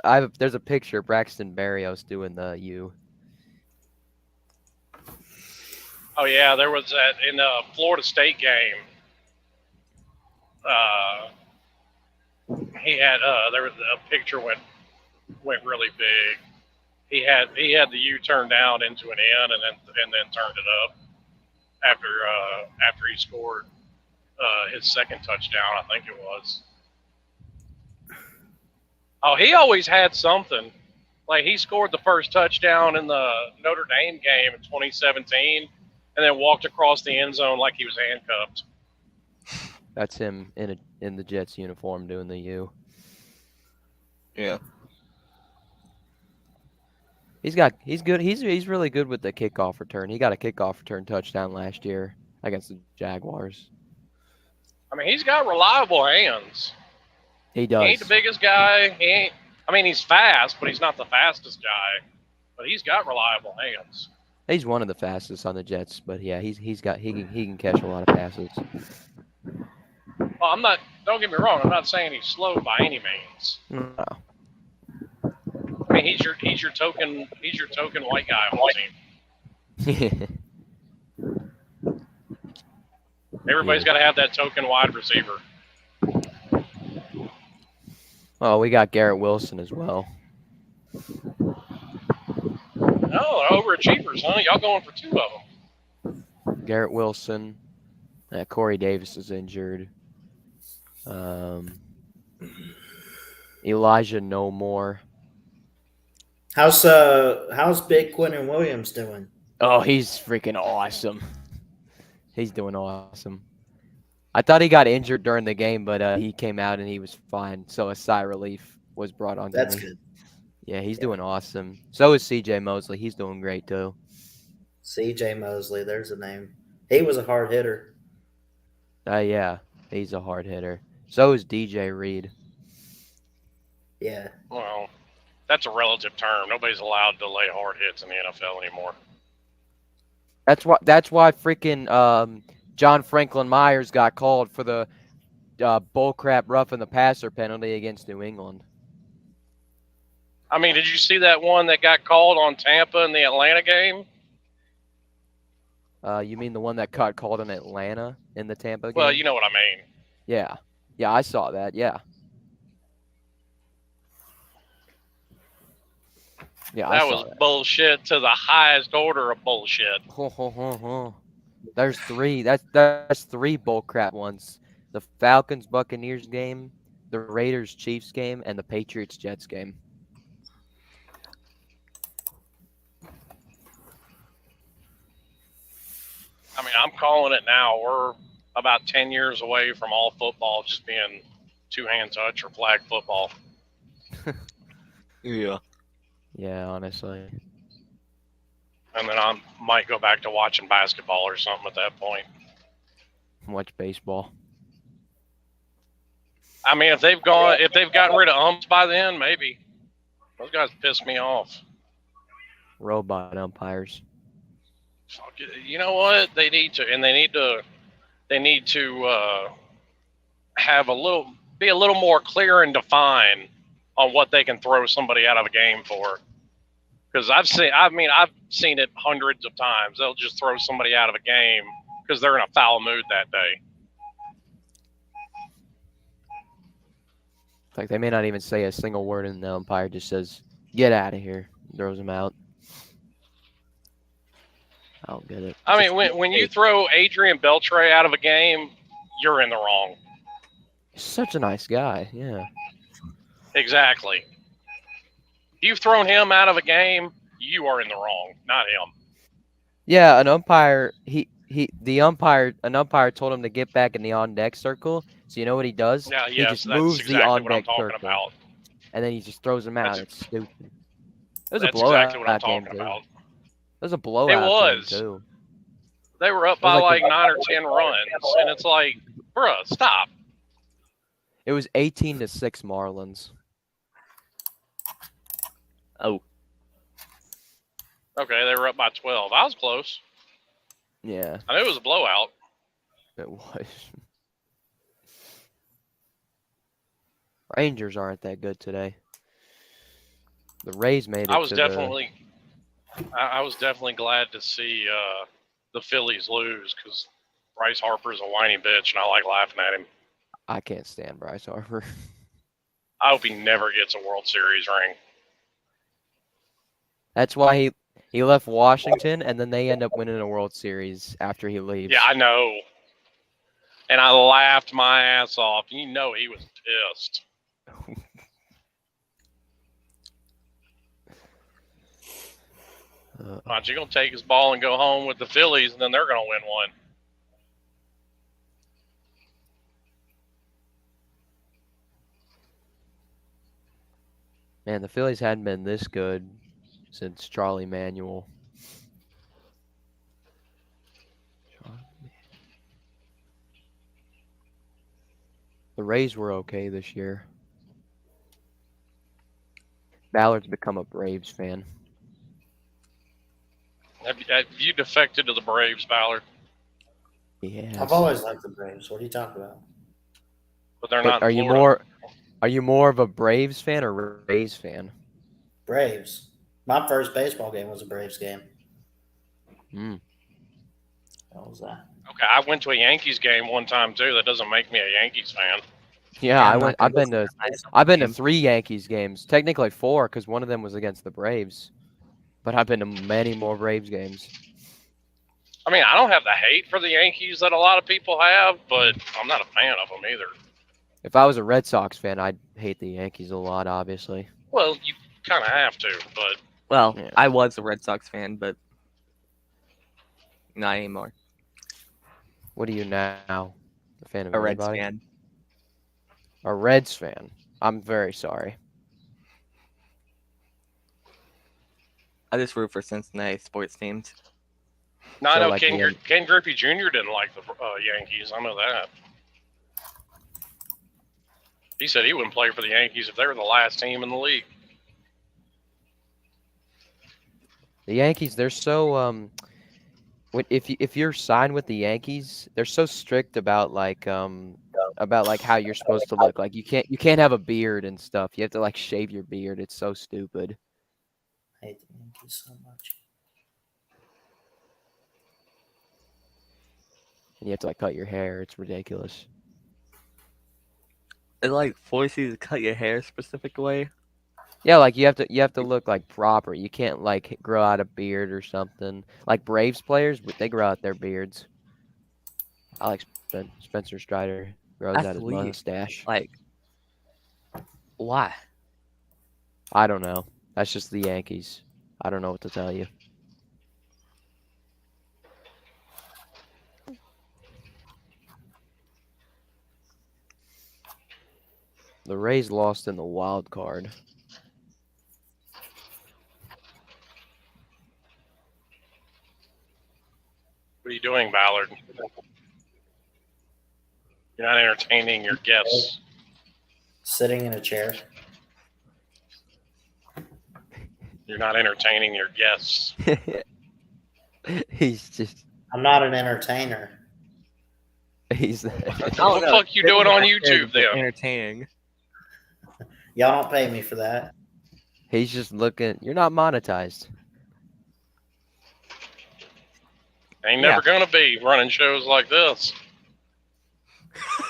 what? There's a picture of Braxton Berrios doing the U. Oh yeah, there was that in the Florida State game. He had there was a picture went really big. He had the U turned down into an N and then turned it up after he scored his second touchdown, I think it was. Oh, he always had something. Like he scored the first touchdown in the Notre Dame game in 2017. And then walked across the end zone like he was handcuffed. That's him in the Jets uniform doing the U. Yeah. He's good. He's really good with the kickoff return. He got a kickoff return touchdown last year against the Jaguars. I mean, he's got reliable hands. He does. He ain't the biggest guy. He's fast, but he's not the fastest guy. But he's got reliable hands. He's one of the fastest on the Jets, but yeah, he can catch a lot of passes. Well, don't get me wrong, I'm not saying he's slow by any means. No. I mean, he's your token white guy on the team. Everybody's got to have that token wide receiver. Oh, we got Garrett Wilson as well. Oh, they're overachievers, huh? Y'all going for two of them. Garrett Wilson. Corey Davis is injured. Elijah No More. How's Big Quentin Williams doing? Oh, he's freaking awesome. He's doing awesome. I thought he got injured during the game, but he came out and he was fine. So a sigh of relief was brought on to That's me. good. Yeah, he's doing awesome. So is CJ Mosley. He's doing great too. CJ Mosley, there's a name. He was a hard hitter. Yeah, he's a hard hitter. So is DJ Reed. Yeah. Well, that's a relative term. Nobody's allowed to lay hard hits in the NFL anymore. That's why freaking John Franklin Myers got called for the bullcrap roughing the passer penalty against New England. I mean, did you see that one that got called on Tampa in the Atlanta game? You mean the one that got called in Atlanta in the Tampa game? Well, you know what I mean. Yeah, I saw that. Yeah, That was bullshit to the highest order of bullshit. There's three. That's three bullcrap ones: the Falcons Buccaneers game, the Raiders Chiefs game, and the Patriots Jets game. I mean, I'm calling it now. We're about 10 years away from all football just being two-hand touch or flag football. Yeah. Yeah, honestly. And then I might go back to watching basketball or something at that point. Watch baseball. I mean, if they've gotten rid of umps by then, maybe. Those guys piss me off. Robot umpires. You know what? They need to have be a little more clear and define on what they can throw somebody out of a game for. Because I've seen it hundreds of times. They'll just throw somebody out of a game because they're in a foul mood that day. Like they may not even say a single word, and the umpire just says, "Get out of here," throws them out. I don't get it. I mean, when you throw Adrian Beltre out of a game, you're in the wrong. He's such a nice guy. Yeah. Exactly. If you've thrown him out of a game, you are in the wrong, not him. Yeah, an umpire. An umpire told him to get back in the on deck circle. So you know what he does? Yeah, he just that's moves exactly the on what I'm deck talking circle, about. and then he just throws him out. It's stupid. It was a That's blowout exactly what I'm game talking too. about. It was a blowout It was. game too. They were up by like 9 or 10 runs, and it's like, bruh, stop. It was 18-6 Marlins. Oh. Okay, they were up by 12. I was close. Yeah, I knew it was a blowout. it was. Rangers aren't that good today. The Rays made it. I was definitely glad to see the Phillies lose because Bryce Harper's a whiny bitch, and I like laughing at him. I can't stand Bryce Harper. I hope he never gets a World Series ring. That's why he left Washington, and then they end up winning a World Series after he leaves. Yeah, I know. And I laughed my ass off. You know he was pissed. Watch, you're going to take his ball and go home with the Phillies, and then they're going to win one. Man, the Phillies hadn't been this good since Charlie Manuel. The Rays were okay this year. Ballard's become a Braves fan. Have you defected to the Braves, Ballard? Yeah. I've always liked the Braves. What are you talking about? But they're But not. are you more of a Braves fan or Rays fan? Braves. My first baseball game was a Braves game. What was that? Okay, I went to a Yankees game one time too. That doesn't make me a Yankees fan. Yeah, I've been to 3 Yankees games. Technically 4, because one of them was against the Braves. But I've been to many more Braves games. I mean, I don't have the hate for the Yankees that a lot of people have, but I'm not a fan of them either. If I was a Red Sox fan, I'd hate the Yankees a lot, obviously. Well, you kind of have to, but Well, Yeah. I was a Red Sox fan, but not anymore. What are you now? A fan of A Reds anybody? fan. A Reds fan. I'm very sorry. I just root for Cincinnati sports teams. no, I So, know like, Ken Griffey Jr. didn't like the Yankees. I know that. He said he wouldn't play for the Yankees if they were the last team in the league. The Yankees, they're so if you're signed with the Yankees, they're so strict about how you're supposed to look. Like you can't have a beard and stuff. You have to like shave your beard. It's so stupid. I hate the Yankees so much. And you have to like cut your hair. It's ridiculous. It like forces you to cut your hair a specific way. Yeah, like you have to look like proper. You can't like grow out a beard or something. Like Braves players, they grow out their beards. I like Spencer Strider grows That's out his weird. mustache. Like, why? I don't know. That's just the Yankees. I don't know what to tell you. The Rays lost in the wild card. What are you doing, Ballard? You're not entertaining your guests. Sitting in a chair. You're not entertaining your guests. He's just I'm not an entertainer. he's What the fuck you doing on YouTube then? Entertaining. Y'all don't pay me for that. he's just looking. You're not monetized. Ain't never gonna be running shows like this.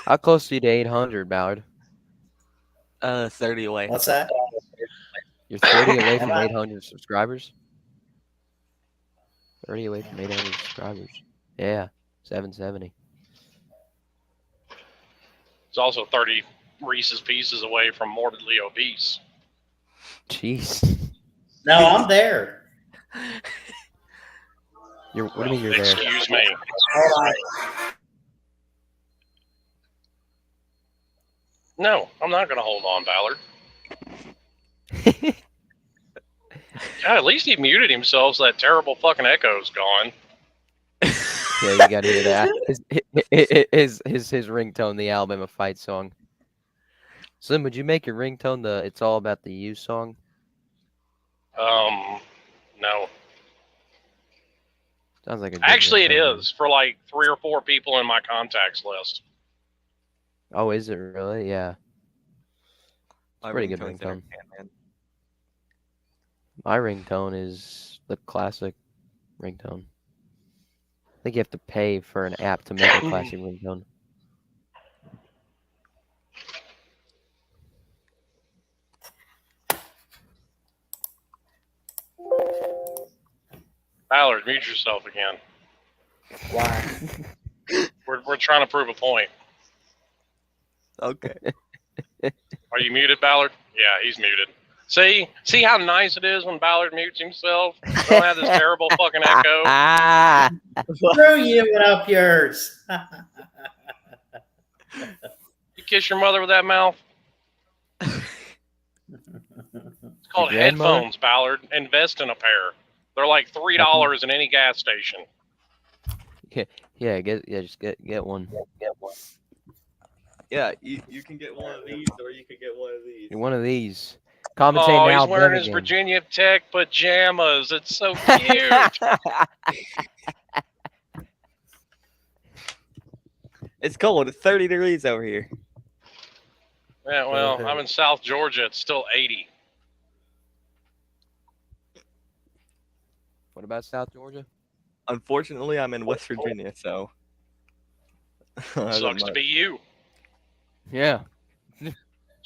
How close are you to 800, Ballard? 30 away. What's that? You're 30 away from Am I? 800 subscribers? 30 away from 800 subscribers. Yeah, 770. It's also 30 Reese's Pieces away from morbidly obese. Jeez. No, I'm there. What do you mean you're there? Excuse me. Hold on. No, I'm not gonna hold on, Ballard. God, at least he muted himself so that terrible fucking echo's gone. Yeah, you gotta hear that. His ringtone, the Alabama fight song. Slim, would you make your ringtone the "It's All About the You" song? No. Sounds like a good Actually, it ringtone. is for like 3 or 4 people in my contacts list. Oh, is it really? Yeah. My Pretty good ringtone's ringtone. entertaining, man. My ringtone is the classic ringtone. I think you have to pay for an app to make a classic ringtone. Ballard, mute yourself again. Why? We're trying to prove a point. Okay. Are you muted, Ballard? Yeah, he's muted. See how nice it is when Ballard mutes himself? We don't have this terrible fucking echo. Ah! Screw you and up yours. You kiss your mother with that mouth? It's called Your grandmother? headphones, Ballard. Invest in a pair. They're like $3 in any gas station. Just get one. Yeah, you can get one of these, or you can get one of these. You're one of these. Commentate Oh, now. he's wearing bet his again. Virginia Tech pajamas. It's so cute. It's cold. It's 30 degrees over here. Yeah, well, I'm in South Georgia. It's still 80. What about South Georgia? Unfortunately, I'm in West Virginia, so. Sucks to be you. Yeah.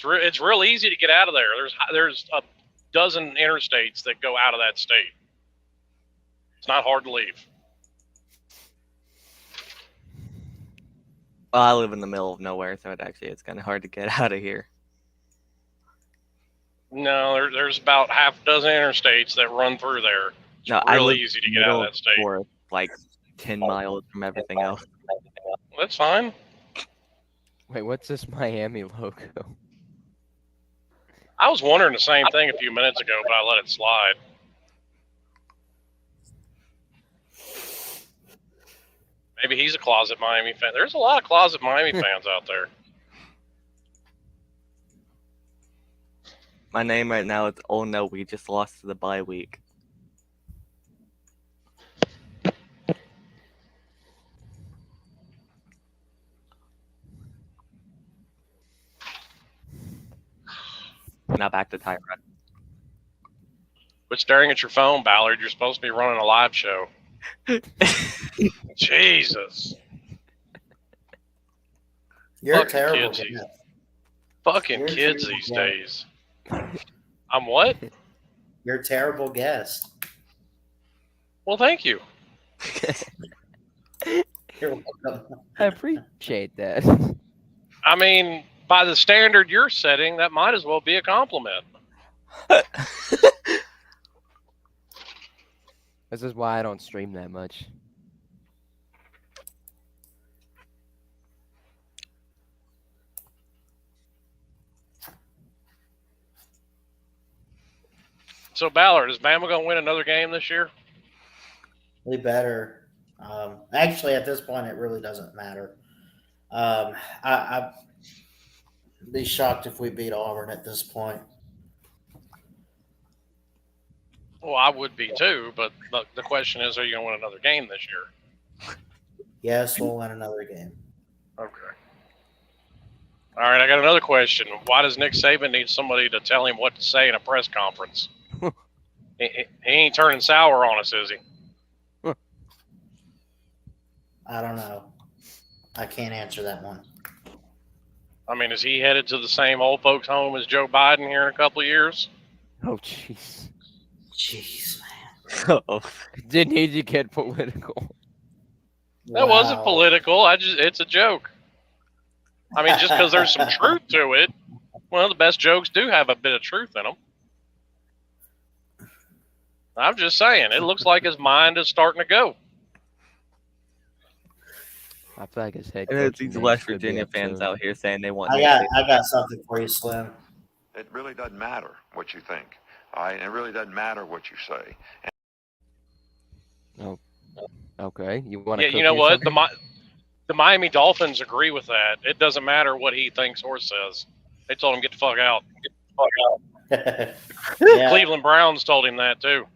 It's real easy to get out of there. There's a dozen interstates that go out of that state. It's not hard to leave. Well, I live in the middle of nowhere, so it's kind of hard to get out of here. No, there's about half a dozen interstates that run through there. It's No, I really live easy to in get the out middle of that state. or like 10 miles from everything else. That's fine. Wait, what's this Miami logo? I was wondering the same thing a few minutes ago, but I let it slide. Maybe he's a closet Miami fan. There's a lot of closet Miami fans out there. My name right now is Oh No, we just lost to the bye week. Now back to Tyrod. Quit staring at your phone, Ballard. You're supposed to be running a live show. Jesus. You're a Fucking terrible kids guest. Fucking You're kids terrible these guest. days. I'm what? You're a terrible guest. Well, thank you. You're welcome. I appreciate that. I mean, by the standard you're setting, that might as well be a compliment. This is why I don't stream that much. So, Ballard, is Bama going to win another game this year? We better. Actually, at this point, it really doesn't matter. I'd be shocked if we beat Auburn at this point. Well, I would be too, but the question is, are you going to win another game this year? Yes, we'll win another game. Okay. All right, I got another question. Why does Nick Saban need somebody to tell him what to say in a press conference? He ain't turning sour on us, is he? I don't know. I can't answer that one. I mean, is he headed to the same old folks' home as Joe Biden here in a couple of years? Oh, jeez. Jeez, man. Oh, Didn't need to get political. That wasn't Wow. political. It's a joke. I mean, just because there's some truth to it, well, the best jokes do have a bit of truth in them. I'm just saying, it looks like his mind is starting to go. I feel like his head. and there's coaching these days West could be Virginia up fans soon. out here saying they want I Nick got Saban. I got something for you, Slim. It really doesn't matter what you think. All right? And it really doesn't matter what you say. Okay, you want Yeah, to? you know what? The Miami Dolphins agree with that. It doesn't matter what he thinks or says. They told him get the fuck out. Yeah. Cleveland Browns told him that too.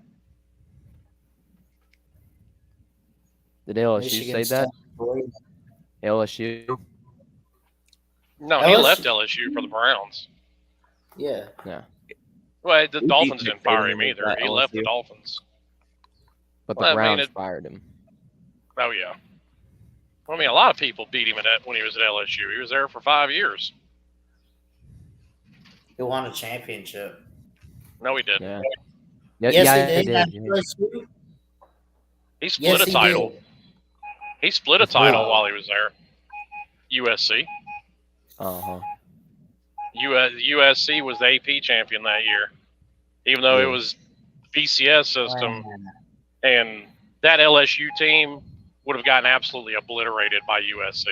Did LSU Michigan say that? State. LSU. No, he LSU left LSU for the Browns. Yeah. Well, the Who Dolphins beat didn't fire Nick him Saban either. at He left the LSU? Dolphins. But the Well, I mean, Browns fired him. Oh yeah. I mean, a lot of people beat him when he was at LSU. He was there for 5 years. He won a championship. No, he didn't. Yeah. Yes, he did. he At did. LSU? He split Yes, a he title. did. He split a title Wow. while he was there. USC. Uh-huh. USC was the AP champion that year, even though it Yeah. was BCS system, Wow. and that LSU team would have gotten absolutely obliterated by USC.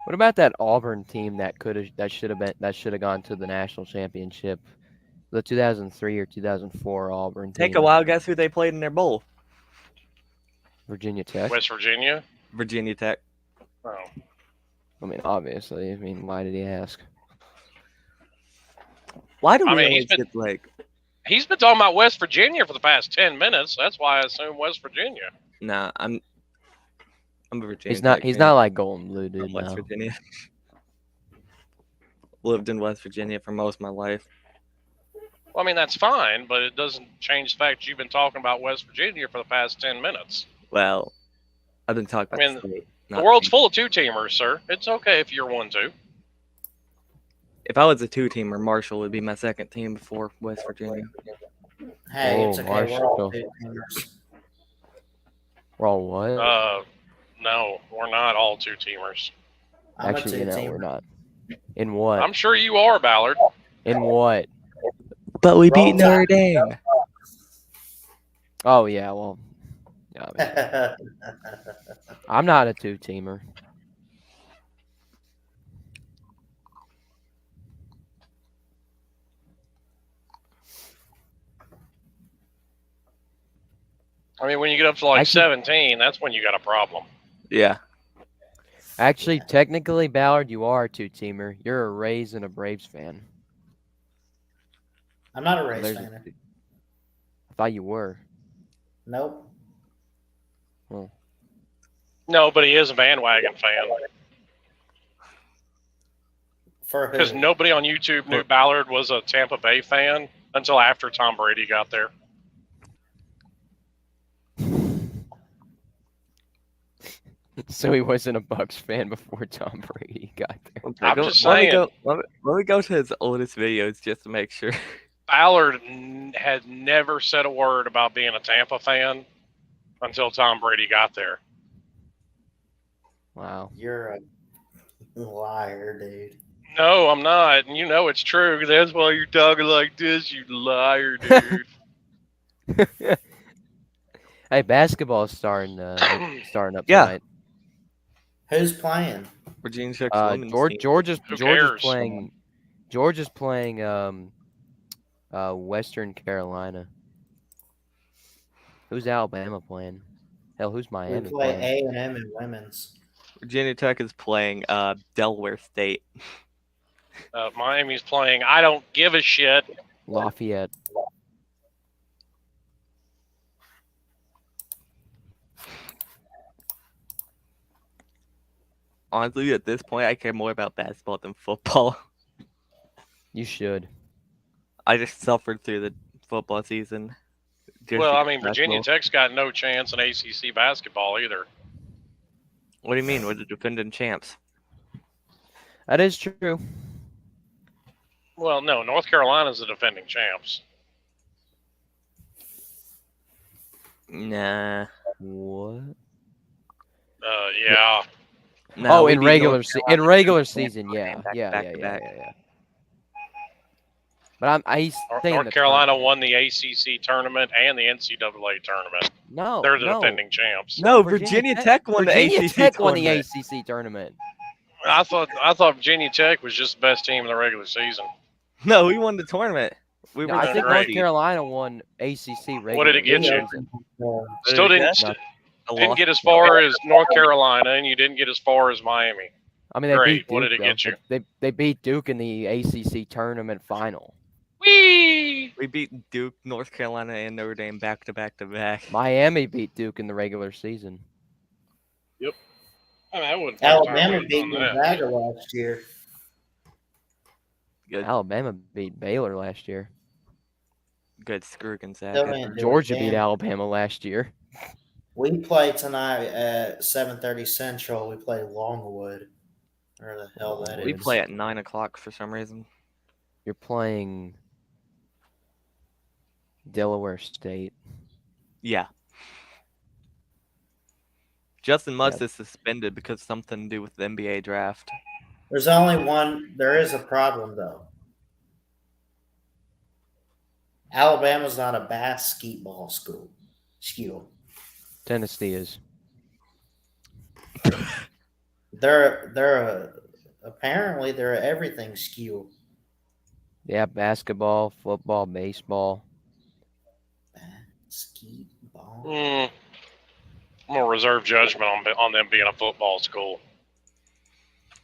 What about that Auburn team that should have gone to the national championship? The 2003 or 2004 Auburn team. Take a wild guess who they played in their bowl. Virginia Tech. West Virginia. Virginia Tech. Oh. I mean, obviously. I mean, why did he ask? Why do we I mean, always get like? He's been talking about West Virginia for the past 10 minutes. That's why I assume West Virginia. Nah, I'm a Virginia. He's not. Tech He's fan. not like Golden Blue, From dude. West No. Virginia. Lived in West Virginia for most of my life. Well, I mean, that's fine, but it doesn't change the fact you've been talking about West Virginia for the past 10 minutes. Well, I've been talking I about mean, the state. The not world's team. full of two-teamers, sir. It's okay if you're 1-2. If I was a two-teamer, Marshall would be my second team before West Virginia. Hey, it's Oh, okay. We're all Marshall. two teamers. We're all what? No, we're not all two-teamers. I'm Actually, a we're two-teamer. not. In what? I'm sure you are, Ballard. In what? But we beat Roll Notre Dame. Oh yeah, well, yeah, I mean, I'm not a two-teamer. I mean, when you get up to like Actually- 17, that's when you got a problem. Yeah. Actually, technically, Ballard, you are a two-teamer. You're a Rays and a Braves fan. I'm not a Well, race there's fan. I thought you were. Nope. No, but he is a bandwagon fan. For Because who? nobody on YouTube knew Ballard was a Tampa Bay fan until after Tom Brady got there. So he wasn't a Bucks fan before Tom Brady got there. Okay, I'm just let me saying. let me go to his oldest videos just to make sure. Ballard had never said a word about being a Tampa fan until Tom Brady got there. Wow. You're a liar, dude. No, I'm not. And you know it's true. That's why you're talking like this, you liar, dude. Hey, basketball's starting up Yeah. tonight. Who's playing? Virginia Tech's women's team. Georgia's cares? playing Western Carolina. Who's Alabama playing? Hell, who's We Miami play playing? A&M in women's. Virginia Tech is playing Delaware State. Miami's playing I don't give a shit. Lafayette. Honestly, at this point, I care more about basketball than football. You should. I just suffered through the football season. just Well, I because mean, Virginia basketball- Tech's got no chance in ACC basketball either. What do you mean? We're the defending champs. That is true. Well, no, North Carolina's the defending champs. Nah. What? Yeah. Nah, Oh, we in beat regular North in Carolina regular back to back season, to yeah. back Yeah. to back. But he's saying North Carolina won the ACC tournament and the NCAA tournament. No, They're the no. defending champs. No, Virginia Tech won the Virginia ACC Tech won the tournament. ACC tournament. I thought Virginia Tech was just the best team in the regular season. No, we won the tournament. We No, were I the think great. North Carolina won ACC regular What did it get you? season. Still didn't get as far as North Carolina, and you didn't get as far as Miami. I mean, they Great. beat Duke. What did it though. get you? They beat Duke in the ACC tournament final. Whee! We beat Duke, North Carolina, and Notre Dame back to back to back. Miami beat Duke in the regular season. I mean, I wouldn't Alabama put beat time on that. Gonzaga last year. Good, Alabama beat Baylor last year. good. Screw Still Gonzaga. ain't doing Georgia beat damn. Alabama last year. We play tonight at 7:30 Central. We play Longwood. Where the hell that is? We play at 9 o'clock for some reason. You're playing Delaware State. Yeah. Justin Mutz Yeah. is suspended because of something to do with the NBA draft. There's only one. There is a problem though. Alabama's not a basketball school. Tennessee is. Apparently they're a everything school. Yeah, basketball, football, baseball. Basketball. I'm gonna reserve judgment on them being a football school.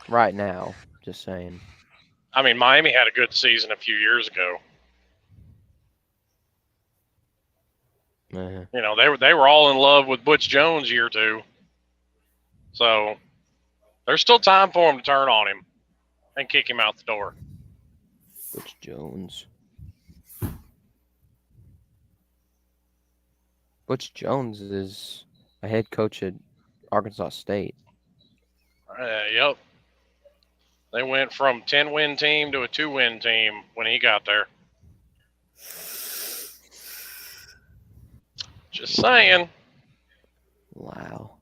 Right now, just saying. I mean, Miami had a good season a few years ago. Uh, You know, they were all in love with Butch Jones year two. So there's still time for him to turn on him and kick him out the door. Butch Jones. Butch Jones is a head coach at Arkansas State. Yep. They went from 10-win team to a 2-win team when he got there. Just saying. Wow.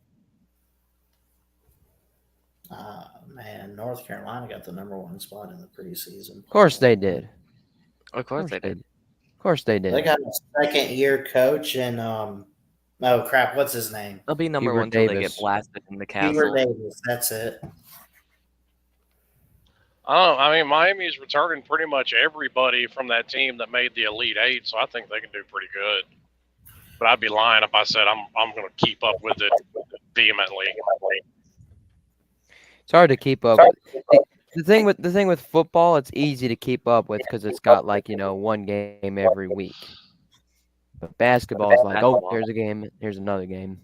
North Carolina got the #1 spot in the preseason. Of course they did. Of course they did. Of course they They did. got a second-year coach and oh crap, what's his name? They'll be number Hubert one until they get Davis. blasted in the Hubert castle. Davis. That's it. Oh, I mean, Miami's returning pretty much everybody from that team that made the Elite Eight, so I think they can do pretty good. But I'd be lying if I said I'm going to keep up with it vehemently. It's hard to keep up. The thing with football, it's easy to keep up with because it's got like one game every week. But basketball is like, oh, here's a game, here's another game.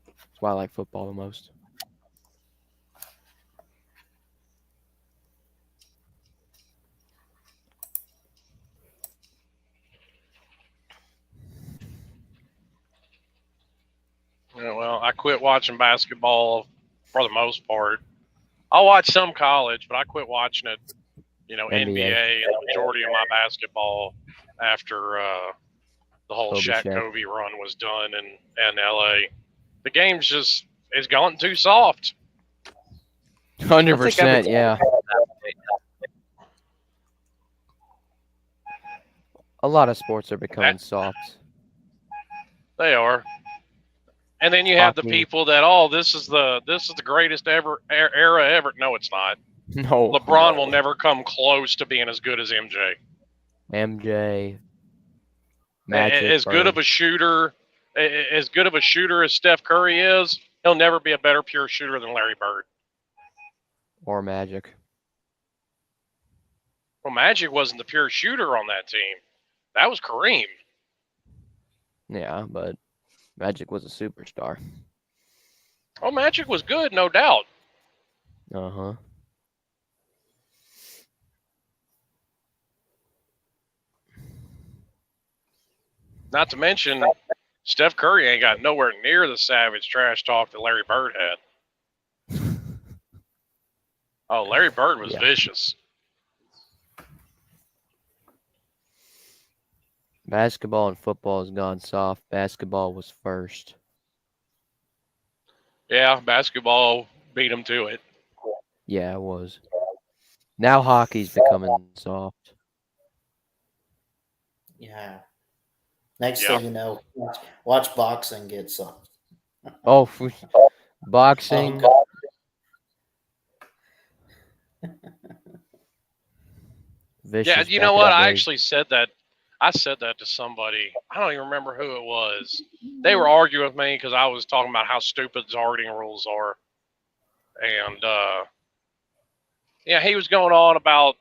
That's why I like football the most. Yeah, well, I quit watching basketball for the most part. I'll watch some college, but I quit watching it. NBA and the majority of my basketball after the whole Kobe Shaq Shaq. Kobe run was done in LA. The game's just it's gotten too soft. 100%, yeah. A lot of sports are becoming soft. They are. And then you have the Hockey. people that this is the greatest era ever. No, it's not. No. LeBron will never come close to being as good as MJ. MJ. Magic As good Bird. of a shooter, as Steph Curry is, he'll never be a better pure shooter than Larry Bird. Or Magic. Well, Magic wasn't the pure shooter on that team. That was Kareem. Yeah, but Magic was a superstar. Oh, Magic was good, no doubt. Uh-huh. Not to mention, Steph Curry ain't got nowhere near the savage trash talk that Larry Bird had. Oh, Larry Bird was vicious. Basketball and football has gone soft. Basketball was first. Yeah, basketball beat him to it. Yeah, it was. Now hockey's becoming soft. Yeah. Next thing you know, watch boxing get soft. Oh, boxing. Oh, Vicious Yeah, you know what? I actually said that. I said that to somebody. I don't even remember who it was. They were arguing with me because I was talking about how stupid targeting rules are. And, he was going on about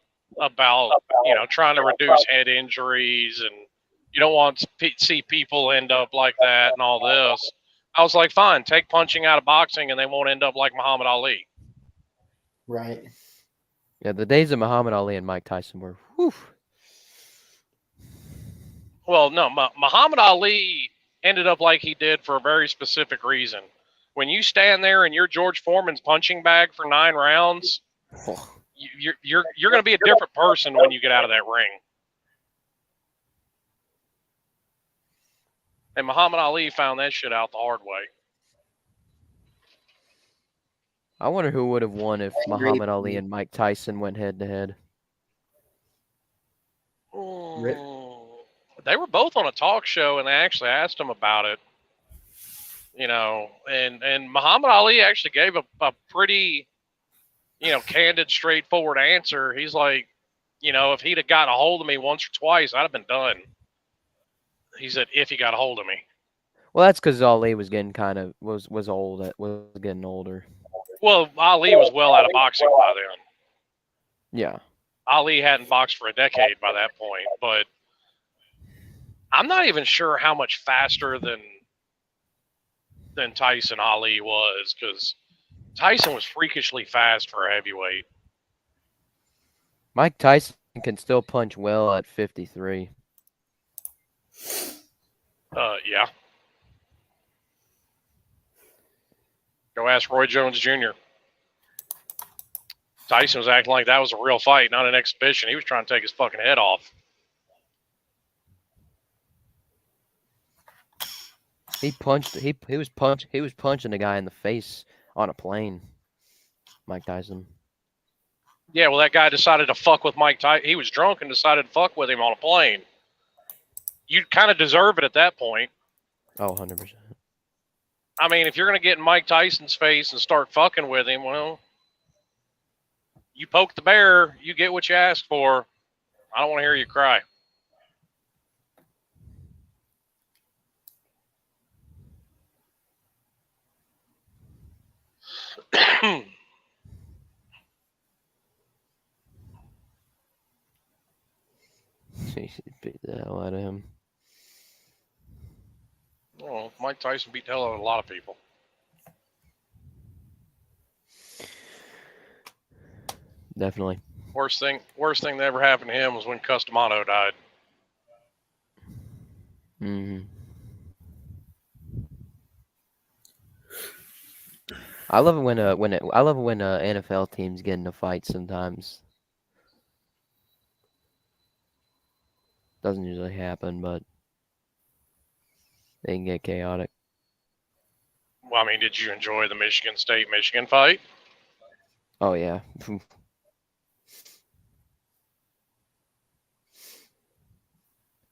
trying to reduce head injuries and you don't want to see people end up like that and all this. I was like, fine, take punching out of boxing and they won't end up like Muhammad Ali. Right. Yeah, the days of Muhammad Ali and Mike Tyson were, whew. Well, no, Muhammad Ali ended up like he did for a very specific reason. When you stand there and you're George Foreman's punching bag for 9 rounds, you're going to be a different person when you get out of that ring. And Muhammad Ali found that shit out the hard way. I wonder who would have won if Muhammad Ali and Mike Tyson went head-to-head. They were both on a talk show, and they actually asked him about it. And Muhammad Ali actually gave a pretty, candid, straightforward answer. He's like, if he'd have gotten a hold of me once or twice, I'd have been done. He said, if he got a hold of me. Well, that's because Ali was getting was old. Was getting older. Well, Ali was well out of boxing by then. Yeah. Ali hadn't boxed for a decade by that point, but I'm not even sure how much faster than Tyson Ali was, because Tyson was freakishly fast for a heavyweight. Mike Tyson can still punch well at 53. Yeah. Go ask Roy Jones Jr. Tyson was acting like that was a real fight, not an exhibition. He was trying to take his fucking head off. He was punching a guy in the face On a plane. Mike Tyson. Yeah, well, that guy decided to fuck with Mike Tyson. He was drunk and decided to fuck with him on a plane. You kind of deserve it at that point. Oh, 100%. I mean, if you're going to get in Mike Tyson's face and start fucking with him, well, you poke the bear, you get what you ask for. I don't want to hear you cry. He beat the hell out of him. Well, Mike Tyson beat the hell out of a lot of people. Definitely. Worst thing that ever happened to him was when Customato died. Mm-hmm. I love it when NFL teams get into fights sometimes. Doesn't usually happen, but they can get chaotic. Well, I mean, did you enjoy the Michigan State-Michigan fight? Oh yeah.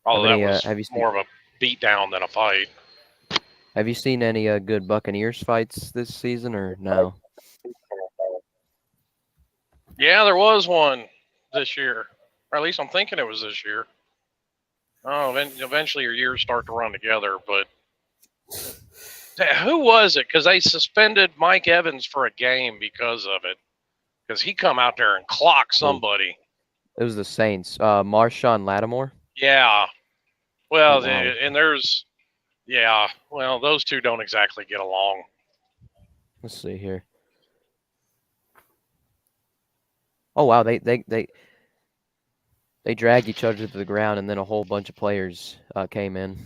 Although Have any, that was have you seen- more of a beatdown than a fight. Have you seen any good Buccaneers fights this season or no? Yeah, there was one this year. Or at least I'm thinking it was this year. Oh, eventually your years start to run together. But who was it? Because they suspended Mike Evans for a game because of it. Because he come out there and clocked somebody. It was the Saints. Marshawn Lattimore. Yeah. Well, Oh, wow. and there's, yeah. Well, those two don't exactly get along. Let's see here. Oh wow, they dragged each other to the ground, and then a whole bunch of players came in.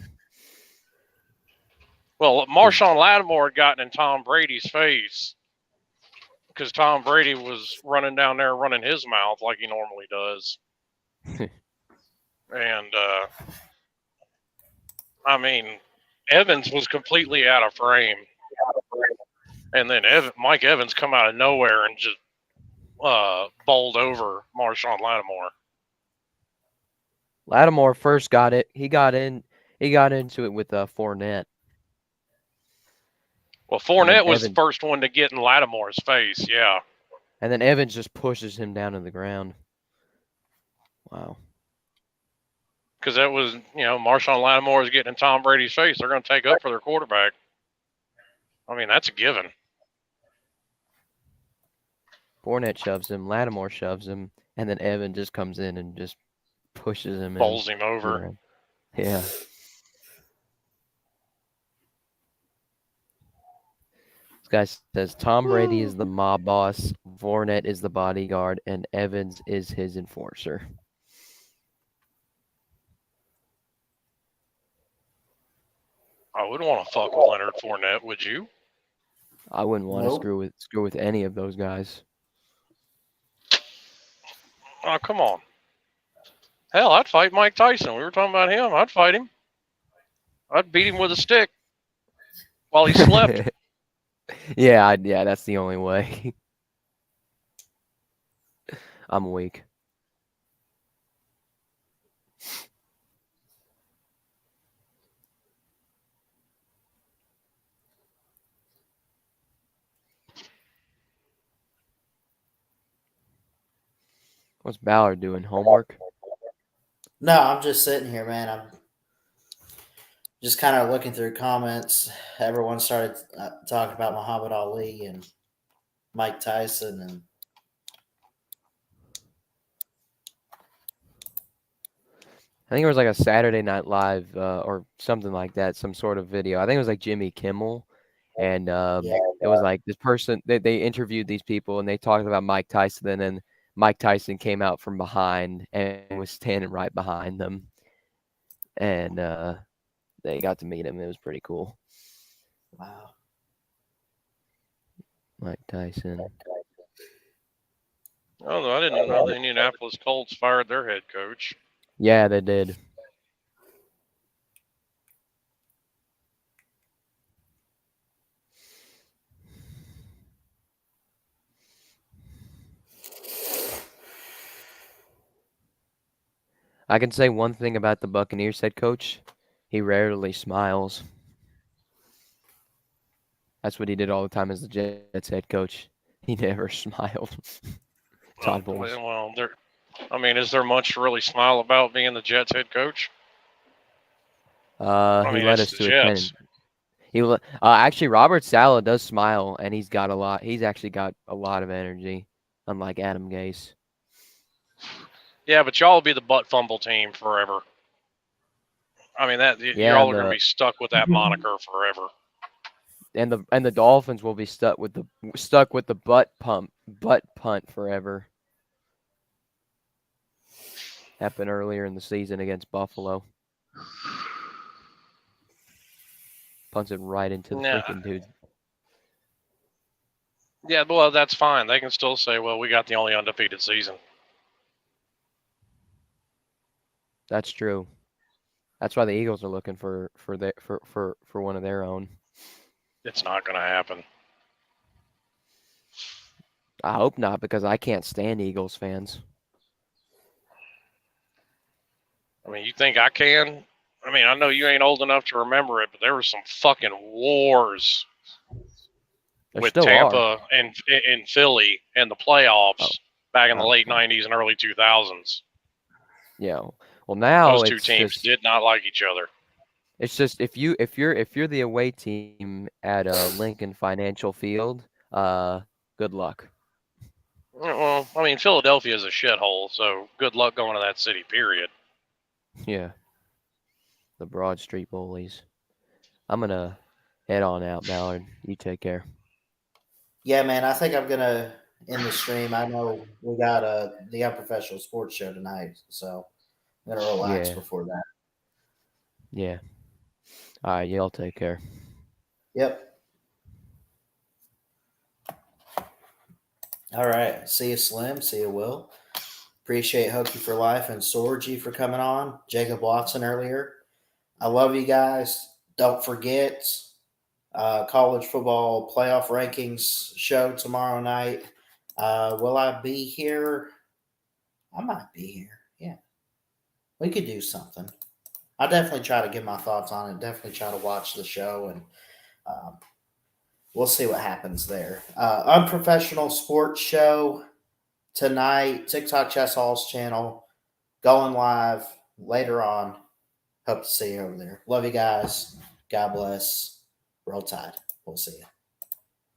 Well, Marshawn Lattimore had gotten in Tom Brady's face because Tom Brady was running down there running his mouth like he normally does. And, I mean, Evans was completely out of frame. And then Mike Evans come out of nowhere and just bowled over Marshawn Lattimore. Lattimore first got it. He got into it with Fournette. Well, Fournette was Evans, the first one to get in Lattimore's face, yeah. And then Evans just pushes him down to the ground. Wow. Because that was, Marshawn Lattimore is getting in Tom Brady's face. They're going to take up for their quarterback. I mean, that's a given. Fournette shoves him, Lattimore shoves him, and then Evan just comes in and just pushes him Bowls him over. Yeah. This guy says Tom Brady is the mob boss, Fournette is the bodyguard, and Evans is his enforcer. I wouldn't want to fuck with Leonard Fournette, would you? I wouldn't want Nope. to screw with any of those guys. Oh, come on. Hell, I'd fight Mike Tyson. We were talking about him. I'd fight him. I'd beat him with a stick while he slept. Yeah, that's the only way. I'm weak. What's Ballard doing? Homework? No, I'm just sitting here, man. I'm just kind of looking through comments. Everyone started talking about Muhammad Ali and Mike Tyson, and I think it was like a Saturday Night Live or something like that, some sort of video. I think it was like Jimmy Kimmel, and it was like this person. They interviewed these people and they talked about Mike Tyson, and then Mike Tyson came out from behind and was standing right behind them, and they got to meet him. It was pretty cool. wow. Mike Tyson. Although I didn't know the Indianapolis Colts fired their head coach. Yeah, they did. I can say one thing about the Buccaneers head coach. He rarely smiles. That's what he did all the time as the Jets head coach. He never smiled. Todd Bowles. Well, is there much to really smile about being the Jets head coach? He mean, led it's us the to a Jets. 10. Actually, Robert Saleh does smile, and he's got a lot. He's actually got a lot of energy, unlike Adam Gase. Yeah, but y'all will be the butt fumble team forever. I mean, Yeah, y'all are going to be stuck with that moniker forever. and the Dolphins will be stuck with the butt punt forever. Happened earlier in the season against Buffalo. Punts it right into the freaking dude. Yeah, well, that's fine. They can still say, "Well, we got the only undefeated season." That's true. That's why the Eagles are looking for one of their own. It's not going to happen. I hope not, because I can't stand Eagles fans. I mean, you think I can? I mean, I know you ain't old enough to remember it, but there were some fucking wars There with still Tampa and in Philly in the playoffs back in the late okay. '90s and early 2000s. Yeah. Well, now Those two it's teams just did not like each other. it's just if you're the away team at Lincoln Financial Field, good luck. Well, I mean, Philadelphia is a shithole, so good luck going to that city. Period. Yeah. The Broad Street Bullies. I'm gonna head on out, Ballard. You take care. Yeah, man. I think I'm gonna end the stream. I know we got the unprofessional sports show tonight, so I'm gonna relax Yeah. before that. Yeah. All right, y'all take care. Yep. All right. See you, Slim. See you, Will. Appreciate Hokey for Life and Sorgy for coming on. Jacob Watson earlier. I love you guys. Don't forget college football playoff rankings show tomorrow night. Will I be here? I might be here. Yeah. We could do something. I'll definitely try to give my thoughts on it. Definitely try to watch the show, and we'll see what happens there. Unprofessional sports show tonight, TikTok Chess Hall's channel, going live later on. Hope to see you over there. Love you guys. God bless. Roll Tide. We'll see you.